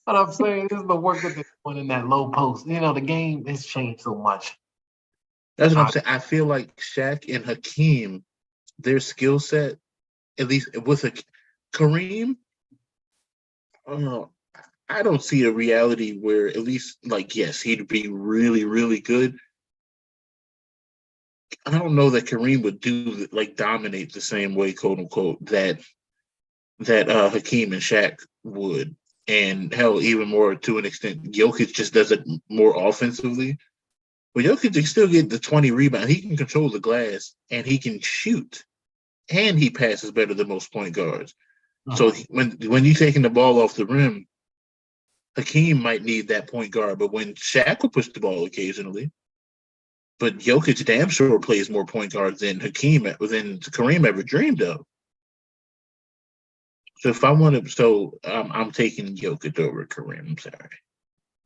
But I'm saying this is the work that they're doing in that low post. The game has changed so much. That's what I'm saying. I feel like Shaq and Hakeem, their skill set, at least with Kareem, I don't see a reality where at least yes, he'd be really, really good. I don't know that Kareem would do dominate the same way, quote unquote, that Hakeem and Shaq would. And hell, even more to an extent, Jokic just does it more offensively. But Jokic can still get the 20 rebounds. He can control the glass and he can shoot. And he passes better than most point guards. So when you're taking the ball off the rim, Hakeem might need that point guard. But when Shaq will push the ball occasionally, but Jokic damn sure plays more point guards than Kareem ever dreamed of. So if I want to, I'm taking Jokic over Kareem. I'm sorry.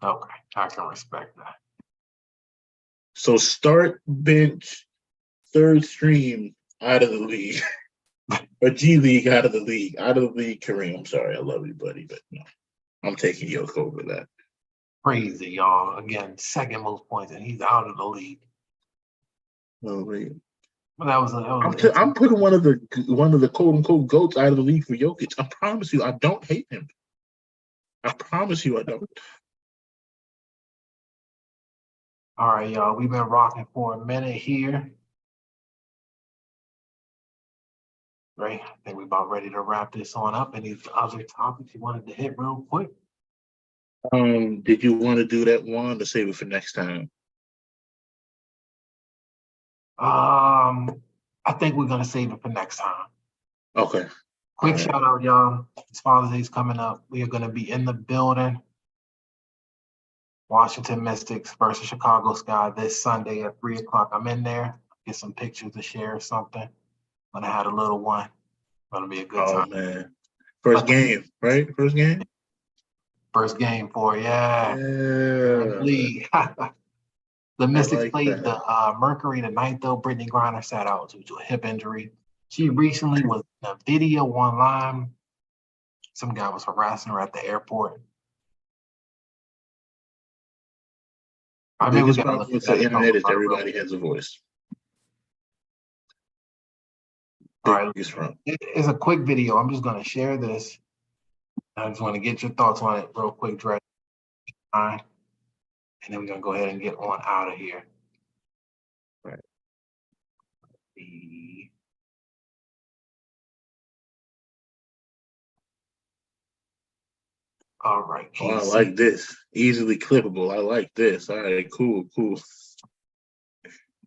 Okay, I can respect that. So start, bench, third stream out of the league, or G League out of the league, Kareem. I'm sorry, I love you, buddy, but no, I'm taking Jokic over that. Crazy, y'all. Again, second most points, and he's out of the league. Oh wait. I'm putting one of the quote unquote goats out of the league for Jokic. I promise you, I don't hate him. I promise you, I don't. All right, y'all. We've been rocking for a minute here. Right. I think we're about ready to wrap this on up. Any other topics you wanted to hit real quick? Did you want to do that one to save it for next time? I think we're gonna save it for next time. Okay. Quick shout out, y'all. It's Father's Day's coming up. We are gonna be in the building. Washington Mystics versus Chicago Sky this Sunday at 3:00. I'm in there. Get some pictures to share or something. Gonna have a little one. Gonna be a good time. Oh man. First game, right? First game? First game for league. The Mystics played the Mercury tonight, though. Brittany Griner sat out due to a hip injury. She recently was in a video online. Some guy was harassing her at the airport. The biggest problem with the internet is everybody has a voice. All right, it's a quick video. I'm just going to share this. I just want to get your thoughts on it real quick, Dre. All right. And then we're going to go ahead and get on out of here. All right. All right. Oh, I like this. Easily clippable. I like this. All right, cool.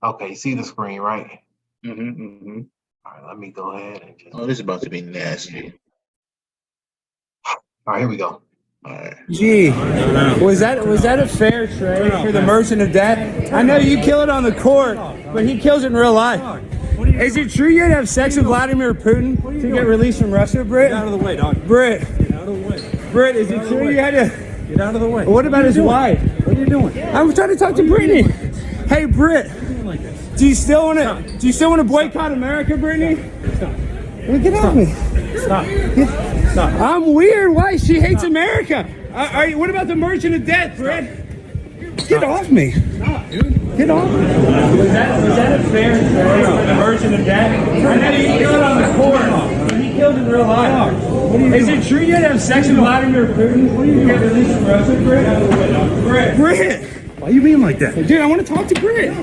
Okay, see the screen, right? Mm-hmm. All right, let me go ahead and just. Oh, this is about to be nasty. All right, here we go. All right. Gee, was that a fair trade for the Merchant of Death? I know you kill it on the court, but he kills it in real life. Is it true you'd have sex with Vladimir Putin to get released from Russia, Britt? Get out of the way, dog. Britt, Get out of the way. Britt, is it true you had to? Get out of the way. What about his wife? What are you doing? I'm trying to talk to Brittany. Hey, Britt, Like this. do you still want to boycott America, Brittany? Stop. Well, get off me. Stop. Stop. I'm weird. Why? She hates America. What about the Merchant of Death, Britt? Get off me. Stop, dude. Get off me. Was that a fair trade for the Merchant of Death? I know you kill it on the court, but he killed it in real life. Is it true you'd have sex with Vladimir Putin? What are you get released from Russia, Britt? Britt. Why are you being like that? Dude, I want to talk to Britt.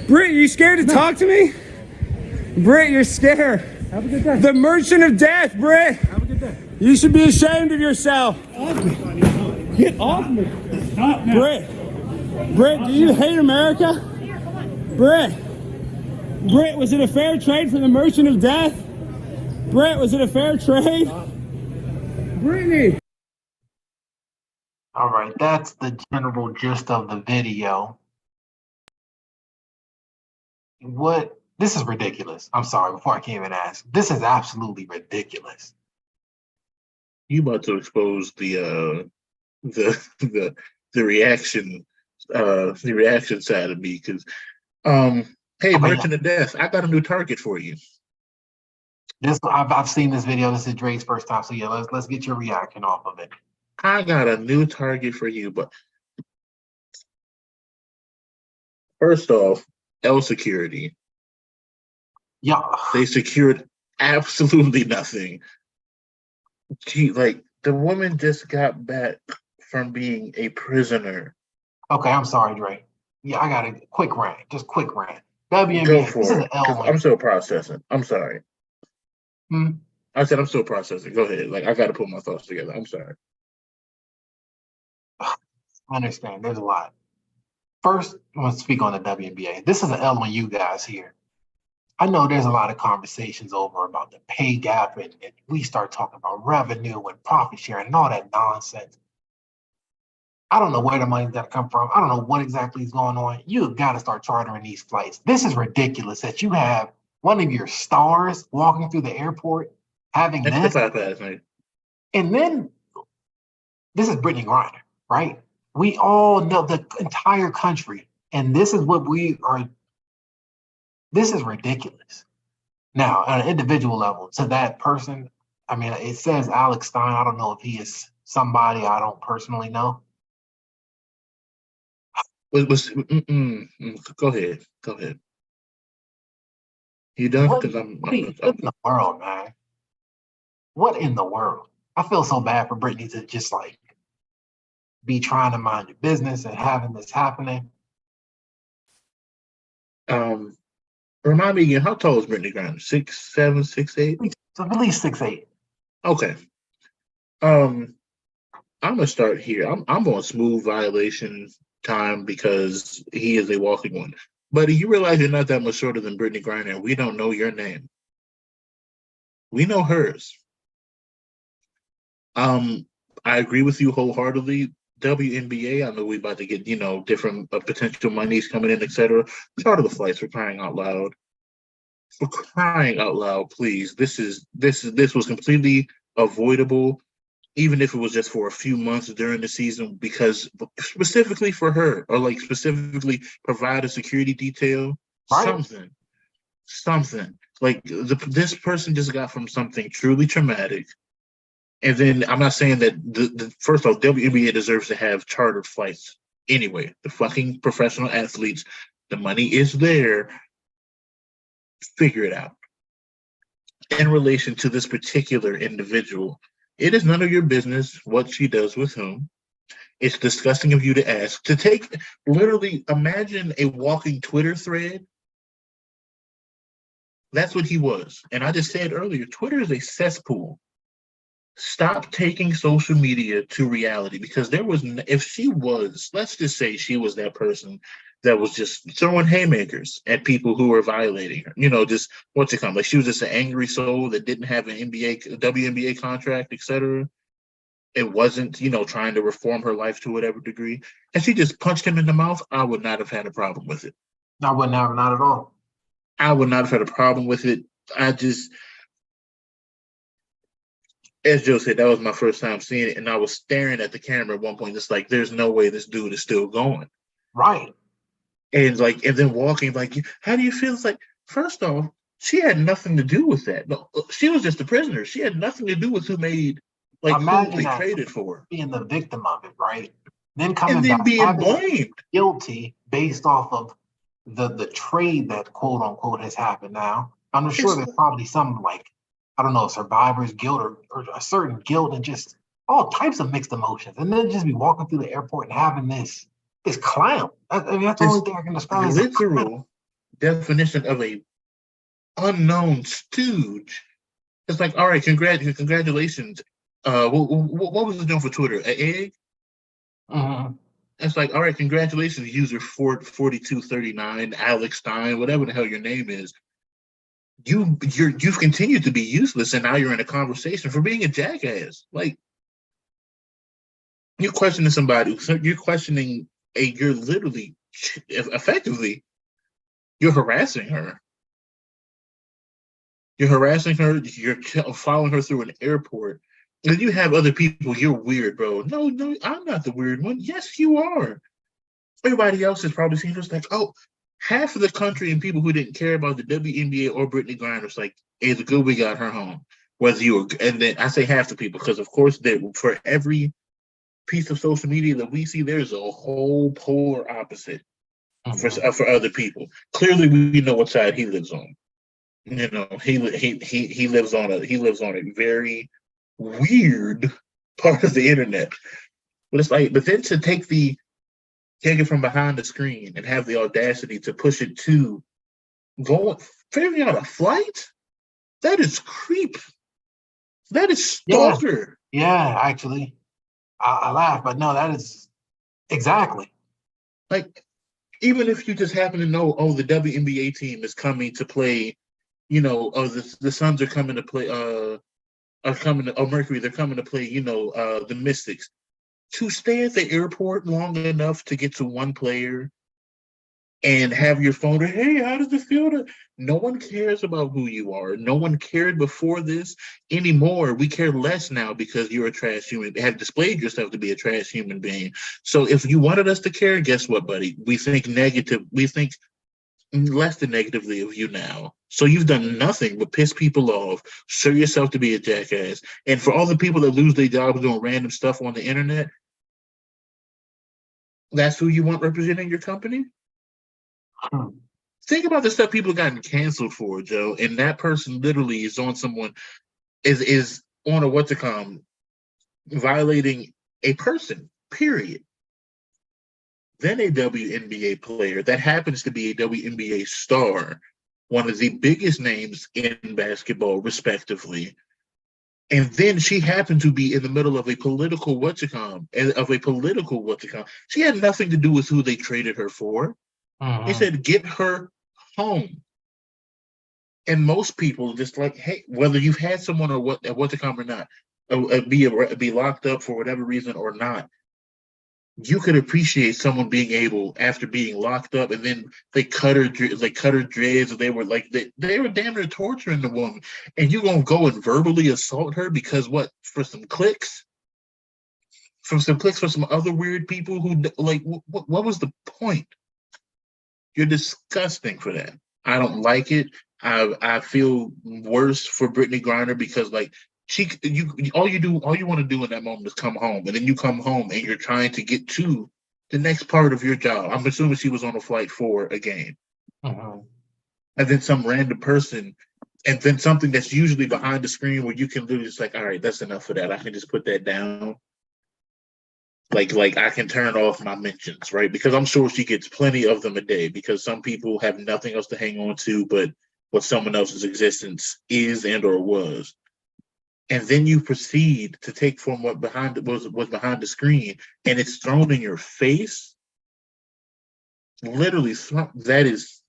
Britt, you scared to talk to me? Britt, you're scared. Have a good day. The Merchant of Death, Britt. Have a good day. You should be ashamed of yourself. Get off me. Stop now. Britt, do you hate America? Britt, was it a fair trade for the Merchant of Death? Britt, was it a fair trade? Brittany. All right, that's the general gist of the video. This is ridiculous. I'm sorry, before I can even ask. This is absolutely ridiculous. You about to expose the reaction side of me because hey, Merchant of Death, I got a new target for you. I've seen this video. This is Dre's first time, so yeah, let's get your reaction off of it. I got a new target for you, but first off, L Security. Yeah. They secured absolutely nothing. Gee, like the woman just got back from being a prisoner. Okay, I'm sorry, Dre. Yeah, I got a quick rant. Just quick rant. WNBA. Go for this is it. an L. I'm still processing. I'm sorry. Hmm? I said I'm still processing. Go ahead. Like I got to put my thoughts together. I'm sorry. I understand. There's a lot. First, I want to speak on the WNBA. This is an L on you guys here. I know there's a lot of conversations over about the pay gap, and we start talking about revenue and profit sharing and all that nonsense. I don't know where the money's got to come from. I don't know what exactly is going on. You've got to start chartering these flights. This is ridiculous that you have one of your stars walking through the airport having this. And then this is Brittany Griner, right? We all know the entire country, and this is what we are. This is ridiculous. Now, on an individual level, to that person, I mean, it says Alex Stein. I don't know if he is somebody I don't personally know. Go ahead. Go ahead. You done? What in the world, man? What in the world? I feel so bad for Brittany to just like be trying to mind your business and having this happening. Remind me again, how tall is Brittany Griner? 6'7", 6'8"? At least 6'8". Okay. I'm gonna start here. I'm on smooth violation time because he is a walking one. But you realize you're not that much shorter than Brittany Griner, and we don't know your name. We know hers. I agree with you wholeheartedly. WNBA, I know we about to get, different potential monies coming in, etc. Charter the flights for crying out loud. For crying out loud, please. This was completely avoidable, even if it was just for a few months during the season, because specifically for her, or like specifically provide a security detail, right. something. Like this person just got from something truly traumatic. And then I'm not saying that the first off, WNBA deserves to have chartered flights anyway. The fucking professional athletes, the money is there. Figure it out. In relation to this particular individual, it is none of your business what she does with whom. It's disgusting of you to ask. To take, literally, imagine a walking Twitter thread. That's what he was. And I just said earlier, Twitter is a cesspool. stop taking social media to reality, because there was, if she was, let's just say she was that person that was just throwing haymakers at people who were violating her, just what's it called? Like she was just an angry soul that didn't have an WNBA contract, etc. It wasn't, trying to reform her life to whatever degree. And she just punched him in the mouth. I would not have had a problem with it. I wouldn't have, not at all. I would not have had a problem with it. As Joe said, that was my first time seeing it, and I was staring at the camera at one point, just like, there's no way this dude is still going. Right. And then walking, like, how do you feel? It's like, first off, she had nothing to do with that. No, she was just a prisoner. She had nothing to do with who made, who they traded for. Being the victim of it, right? Then coming and then back, being blamed, guilty based off of the trade that quote unquote has happened. Now, I'm sure there's probably some I don't know, survivor's guilt or a certain guilt and just all types of mixed emotions, and then just be walking through the airport and having this clown. That's the only thing I can describe. Literal definition of a unknown stooge. It's like, all right, congratulations. What was it doing for Twitter? An egg? Mm-hmm. It's like, all right, congratulations, user 4239, Alex Stein, whatever the hell your name is. You've continued to be useless, and now you're in a conversation for being a jackass. Like, you're questioning somebody. You're questioning you're literally, effectively, you're harassing her. You're harassing her. You're following her through an airport. And you have other people. You're weird, bro. No, I'm not the weird one. Yes, you are. Everybody else has probably seen us like, oh, half of the country and people who didn't care about the WNBA or Brittany Griner was like, it's good we got her home. Whether you were, and then I say half the people, because of course, for every piece of social media that we see, there's a whole polar opposite for other people. Clearly, we know what side he lives on. He lives on a very weird part of the internet. But it's like, but then to take it from behind the screen and have the audacity to push it to figuring out a flight, that is creep. That is stalker. Yeah, actually. I laugh, but no, that is exactly. Like, even if you just happen to know, the WNBA team is coming to play, the Suns are coming to play, Mercury, they're coming to play, the Mystics. To stay at the airport long enough to get to one player and have your phone, hey, how does it feel to? No one cares about who you are. No one cared before this anymore. We care less now because you're a trash human. Have displayed yourself to be a trash human being. So if you wanted us to care, guess what, buddy? We think less than negatively of you now. So you've done nothing but piss people off, show yourself to be a jackass. And for all the people that lose their jobs doing random stuff on the internet, that's who you want representing your company? Think about the stuff people have gotten canceled for, Joe, and that person literally is on is on a violating a person, period. Then a WNBA player that happens to be a WNBA star, one of the biggest names in basketball, respectively. And then she happened to be in the middle of a political She had nothing to do with who they traded her for. They said, get her home. And most people just like, hey, whether you've had someone or or not, be locked up for whatever reason or not, you could appreciate someone being able, after being locked up, and then they cut her dreads, and they were damn near torturing the woman, and you gonna go and verbally assault her because what? For some clicks? For some other weird people who what was the point? You're disgusting for that. I don't like it. I feel worse for Brittany Griner because all you want to do in that moment is come home, and then you come home and you're trying to get to the next part of your job. I'm assuming she was on a flight for a game, and then some random person, and then something that's usually behind the screen where you can literally just all right, that's enough of that. I can just put that down. Like I can turn off my mentions, right? Because I'm sure she gets plenty of them a day, because some people have nothing else to hang on to but what someone else's existence is and or was. and then you proceed to take from what was behind the screen, and it's thrown in your face. Literally, that is,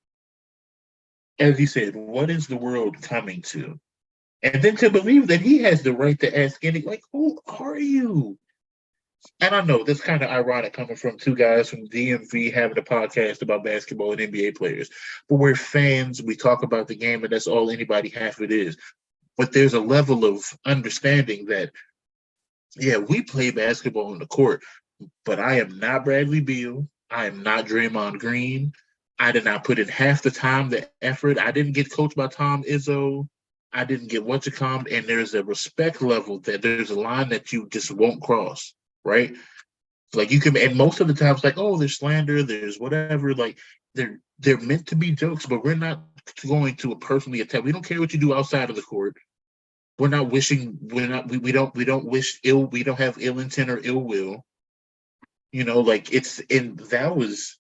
as you said, what is the world coming to? And then to believe that he has the right to ask who are you? And I know that's kind of ironic coming from two guys from DMV having a podcast about basketball and NBA players. But we're fans, we talk about the game, and that's all anybody half it is. But there's a level of understanding that, yeah, we play basketball on the court, but I am not Bradley Beal. I am not Draymond Green. I did not put in half the time, the effort. I didn't get coached by Tom Izzo. I didn't get and there's a respect level that there's a line that you just won't cross, right? Like you can, and most of the times, like, oh, there's slander, there's whatever, like they're meant to be jokes, but we're not going to personally attack. We don't care what you do outside of the court. We're not wishing. We don't wish ill. We don't have ill intent or ill will. That was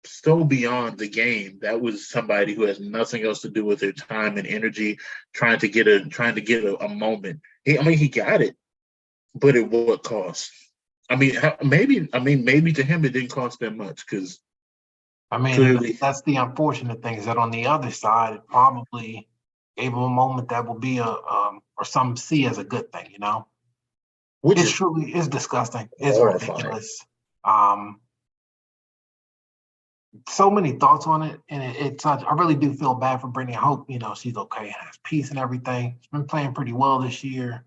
so beyond the game. That was somebody who has nothing else to do with their time and energy, trying to get a moment. He got it, but at what cost? Maybe to him it didn't cost that much because. Clearly, that's the unfortunate thing is that on the other side, it probably gave him a moment that will be or some see as a good thing, Which it truly is disgusting. It's ridiculous. So many thoughts on it, and it's such. I really do feel bad for Brittany. I hope she's okay and has peace and everything. She's been playing pretty well this year.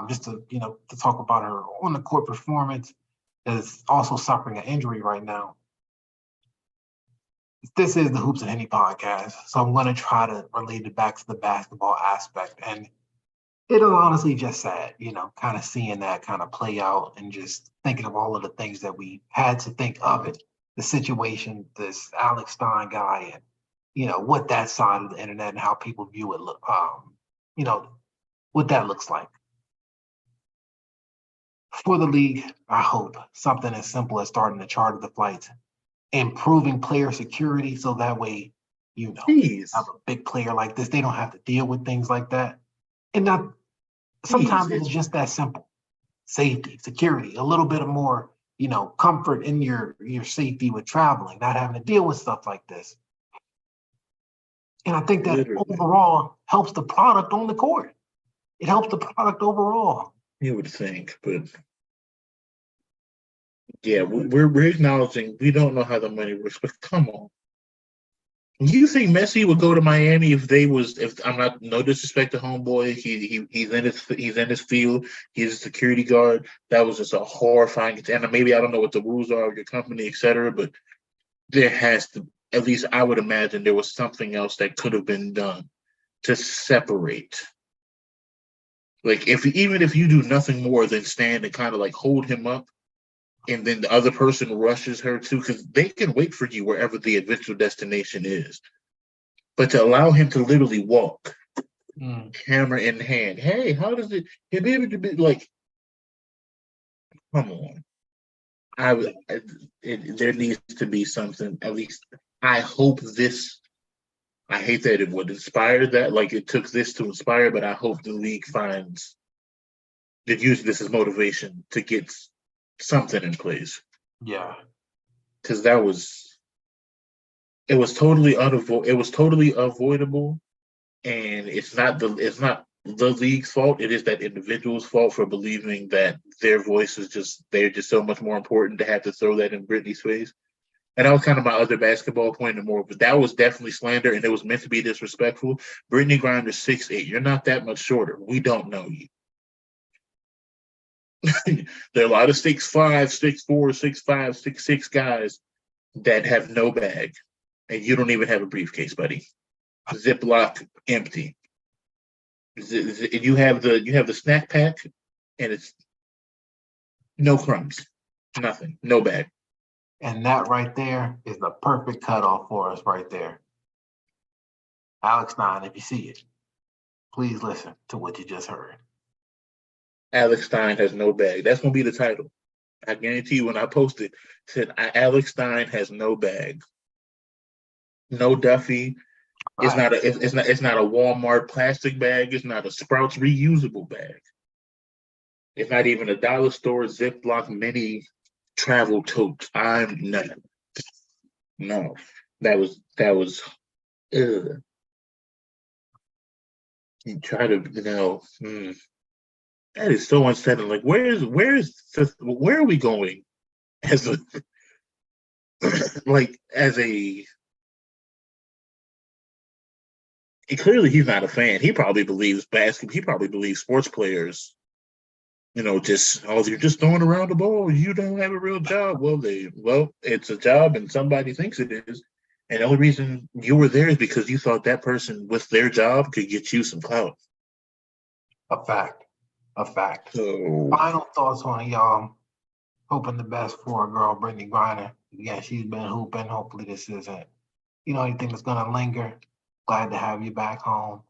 Just to to talk about her on the court performance, is also suffering an injury right now. This is the Hoops and Henny podcast, so I'm going to try to relate it back to the basketball aspect, and it is honestly just sad, kind of seeing that kind of play out and just thinking of all of the things that we had to think of it. The situation, this Alex Stein guy, and what that side of the internet and how people view it, what that looks like. For the league, I hope something as simple as starting to charter the flights, improving player security, so that way, have a big player like this, they don't have to deal with things like that. And sometimes it's just that simple. Safety, security, a little bit of more comfort in your safety with traveling, not having to deal with stuff like this. And I think that overall helps the product on the court. It helps the product overall. You would think, but yeah, we're acknowledging we don't know how the money works, but come on. You think Messi would go to Miami if I'm not, no disrespect to homeboy, he's in his field, he's a security guard. That was just a horrifying, and maybe I don't know what the rules are of your company, etc. But there has to, at least I would imagine, there was something else that could have been done to separate. Like even if you do nothing more than stand and kind of like hold him up, and then the other person rushes her too, because they can wait for you wherever the eventual destination is. But to allow him to literally walk, camera in hand, hey, how does it be able to be like? Come on, there needs to be something. At least I hope this. I hate that it would inspire that, like it took this to inspire, but I hope the league finds that use this as motivation to get something in place. Yeah, because it was totally avoidable, and it's not the league's fault. It is that individual's fault for believing that their voice is they're just so much more important to have to throw that in Brittany's face. And that was kind of my other basketball point and more, but that was definitely slander, and it was meant to be disrespectful. Brittany Griner's 6'8". You're not that much shorter. We don't know you. There are a lot of 6'5", 6'4", 6'5", 6'6" guys that have no bag, and you don't even have a briefcase, buddy. Ziploc empty. You have the snack pack, and it's no crumbs, nothing, no bag. And that right there is the perfect cutoff for us right there. Alex Stein, if you see it, please listen to what you just heard. Alex Stein has no bag. That's going to be the title. I guarantee you when I post it, said Alex Stein has no bag. No Duffy, It's not a Walmart plastic bag. It's not a Sprouts reusable bag. It's not even a dollar store Ziploc mini travel tote. I'm not. No, that was. You try to, that is so unsettling. Like, where are we going as a as a. Clearly, he's not a fan. He probably believes basketball. He probably believes sports players, you're just throwing around the ball. You don't have a real job. Well, it's a job, and somebody thinks it is. And the only reason you were there is because you thought that person with their job could get you some clout. A fact. So, Final thoughts on y'all. Hoping the best for our girl, Brittany Griner. Again, she's been hooping. Hopefully this isn't, anything that's going to linger. Glad to have you back home.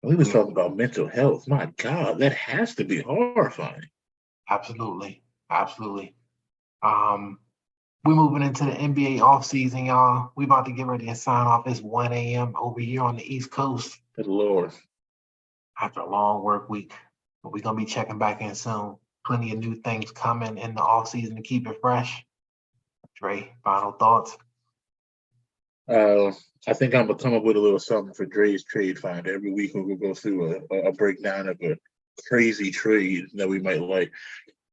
we was talking about mental health. My God, that has to be horrifying. Absolutely. We're moving into the NBA offseason, y'all. We about to get ready to sign off. It's 1 a.m. over here on the East Coast. Good Lord. After a long work week. But we're going to be checking back in soon. Plenty of new things coming in the offseason to keep it fresh. Dre, final thoughts? I think I'm going to come up with a little something for Dre's Trade Finder. Every week we'll go through a breakdown of a crazy trade that we might like.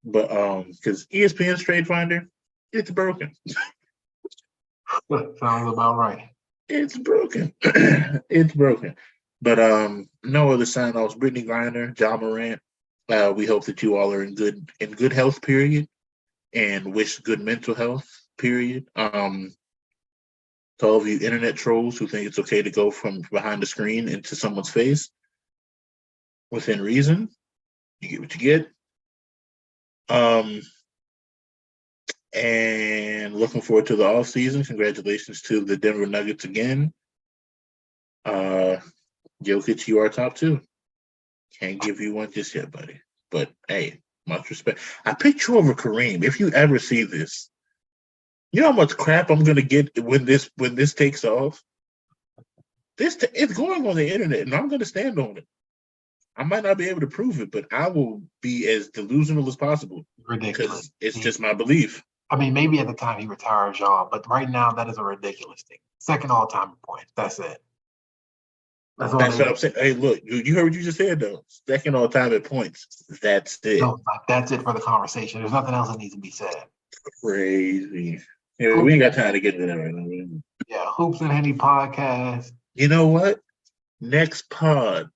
But because ESPN's Trade Finder, it's broken. Sounds about right. It's broken. It's broken. But no other sign-offs. Brittany Griner, Ja Morant. We hope that you all are in good health, period, and wish good mental health, period. To all of you internet trolls who think it's okay to go from behind the screen into someone's face within reason, you get what you get. And looking forward to the off season. Congratulations to the Denver Nuggets again. Jokic, you are top 2. Can't give you one just yet, buddy. But hey, much respect. I picked you over Kareem. If you ever see this, you know how much crap I'm gonna get when this takes off. It's going on the internet, and I'm gonna stand on it. I might not be able to prove it, but I will be as delusional as possible. Ridiculous. Because it's just my belief. I mean, maybe at the time he retires, y'all, but right now that is a ridiculous thing. Second all-time points. That's it. That's what I'm saying. Hey, look, you heard what you just said, though. Second all-time at points. That's it. No, that's it for the conversation. There's nothing else that needs to be said. Crazy. Yeah, we ain't got time to get into that right now. Yeah, Hoops and Henny podcast. You know what? Next pod,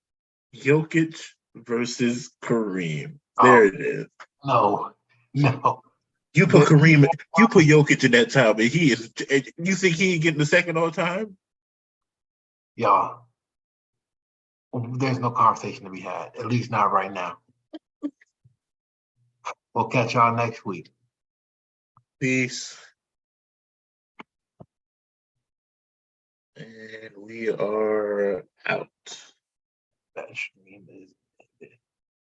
Jokic versus Kareem. There it is. No. You put Kareem, you put Jokic in that time, and he is. You think he ain't getting the second all time? Y'all, there's no conversation to be had. At least not right now. We'll catch y'all next week. Peace. And we are out. That stream is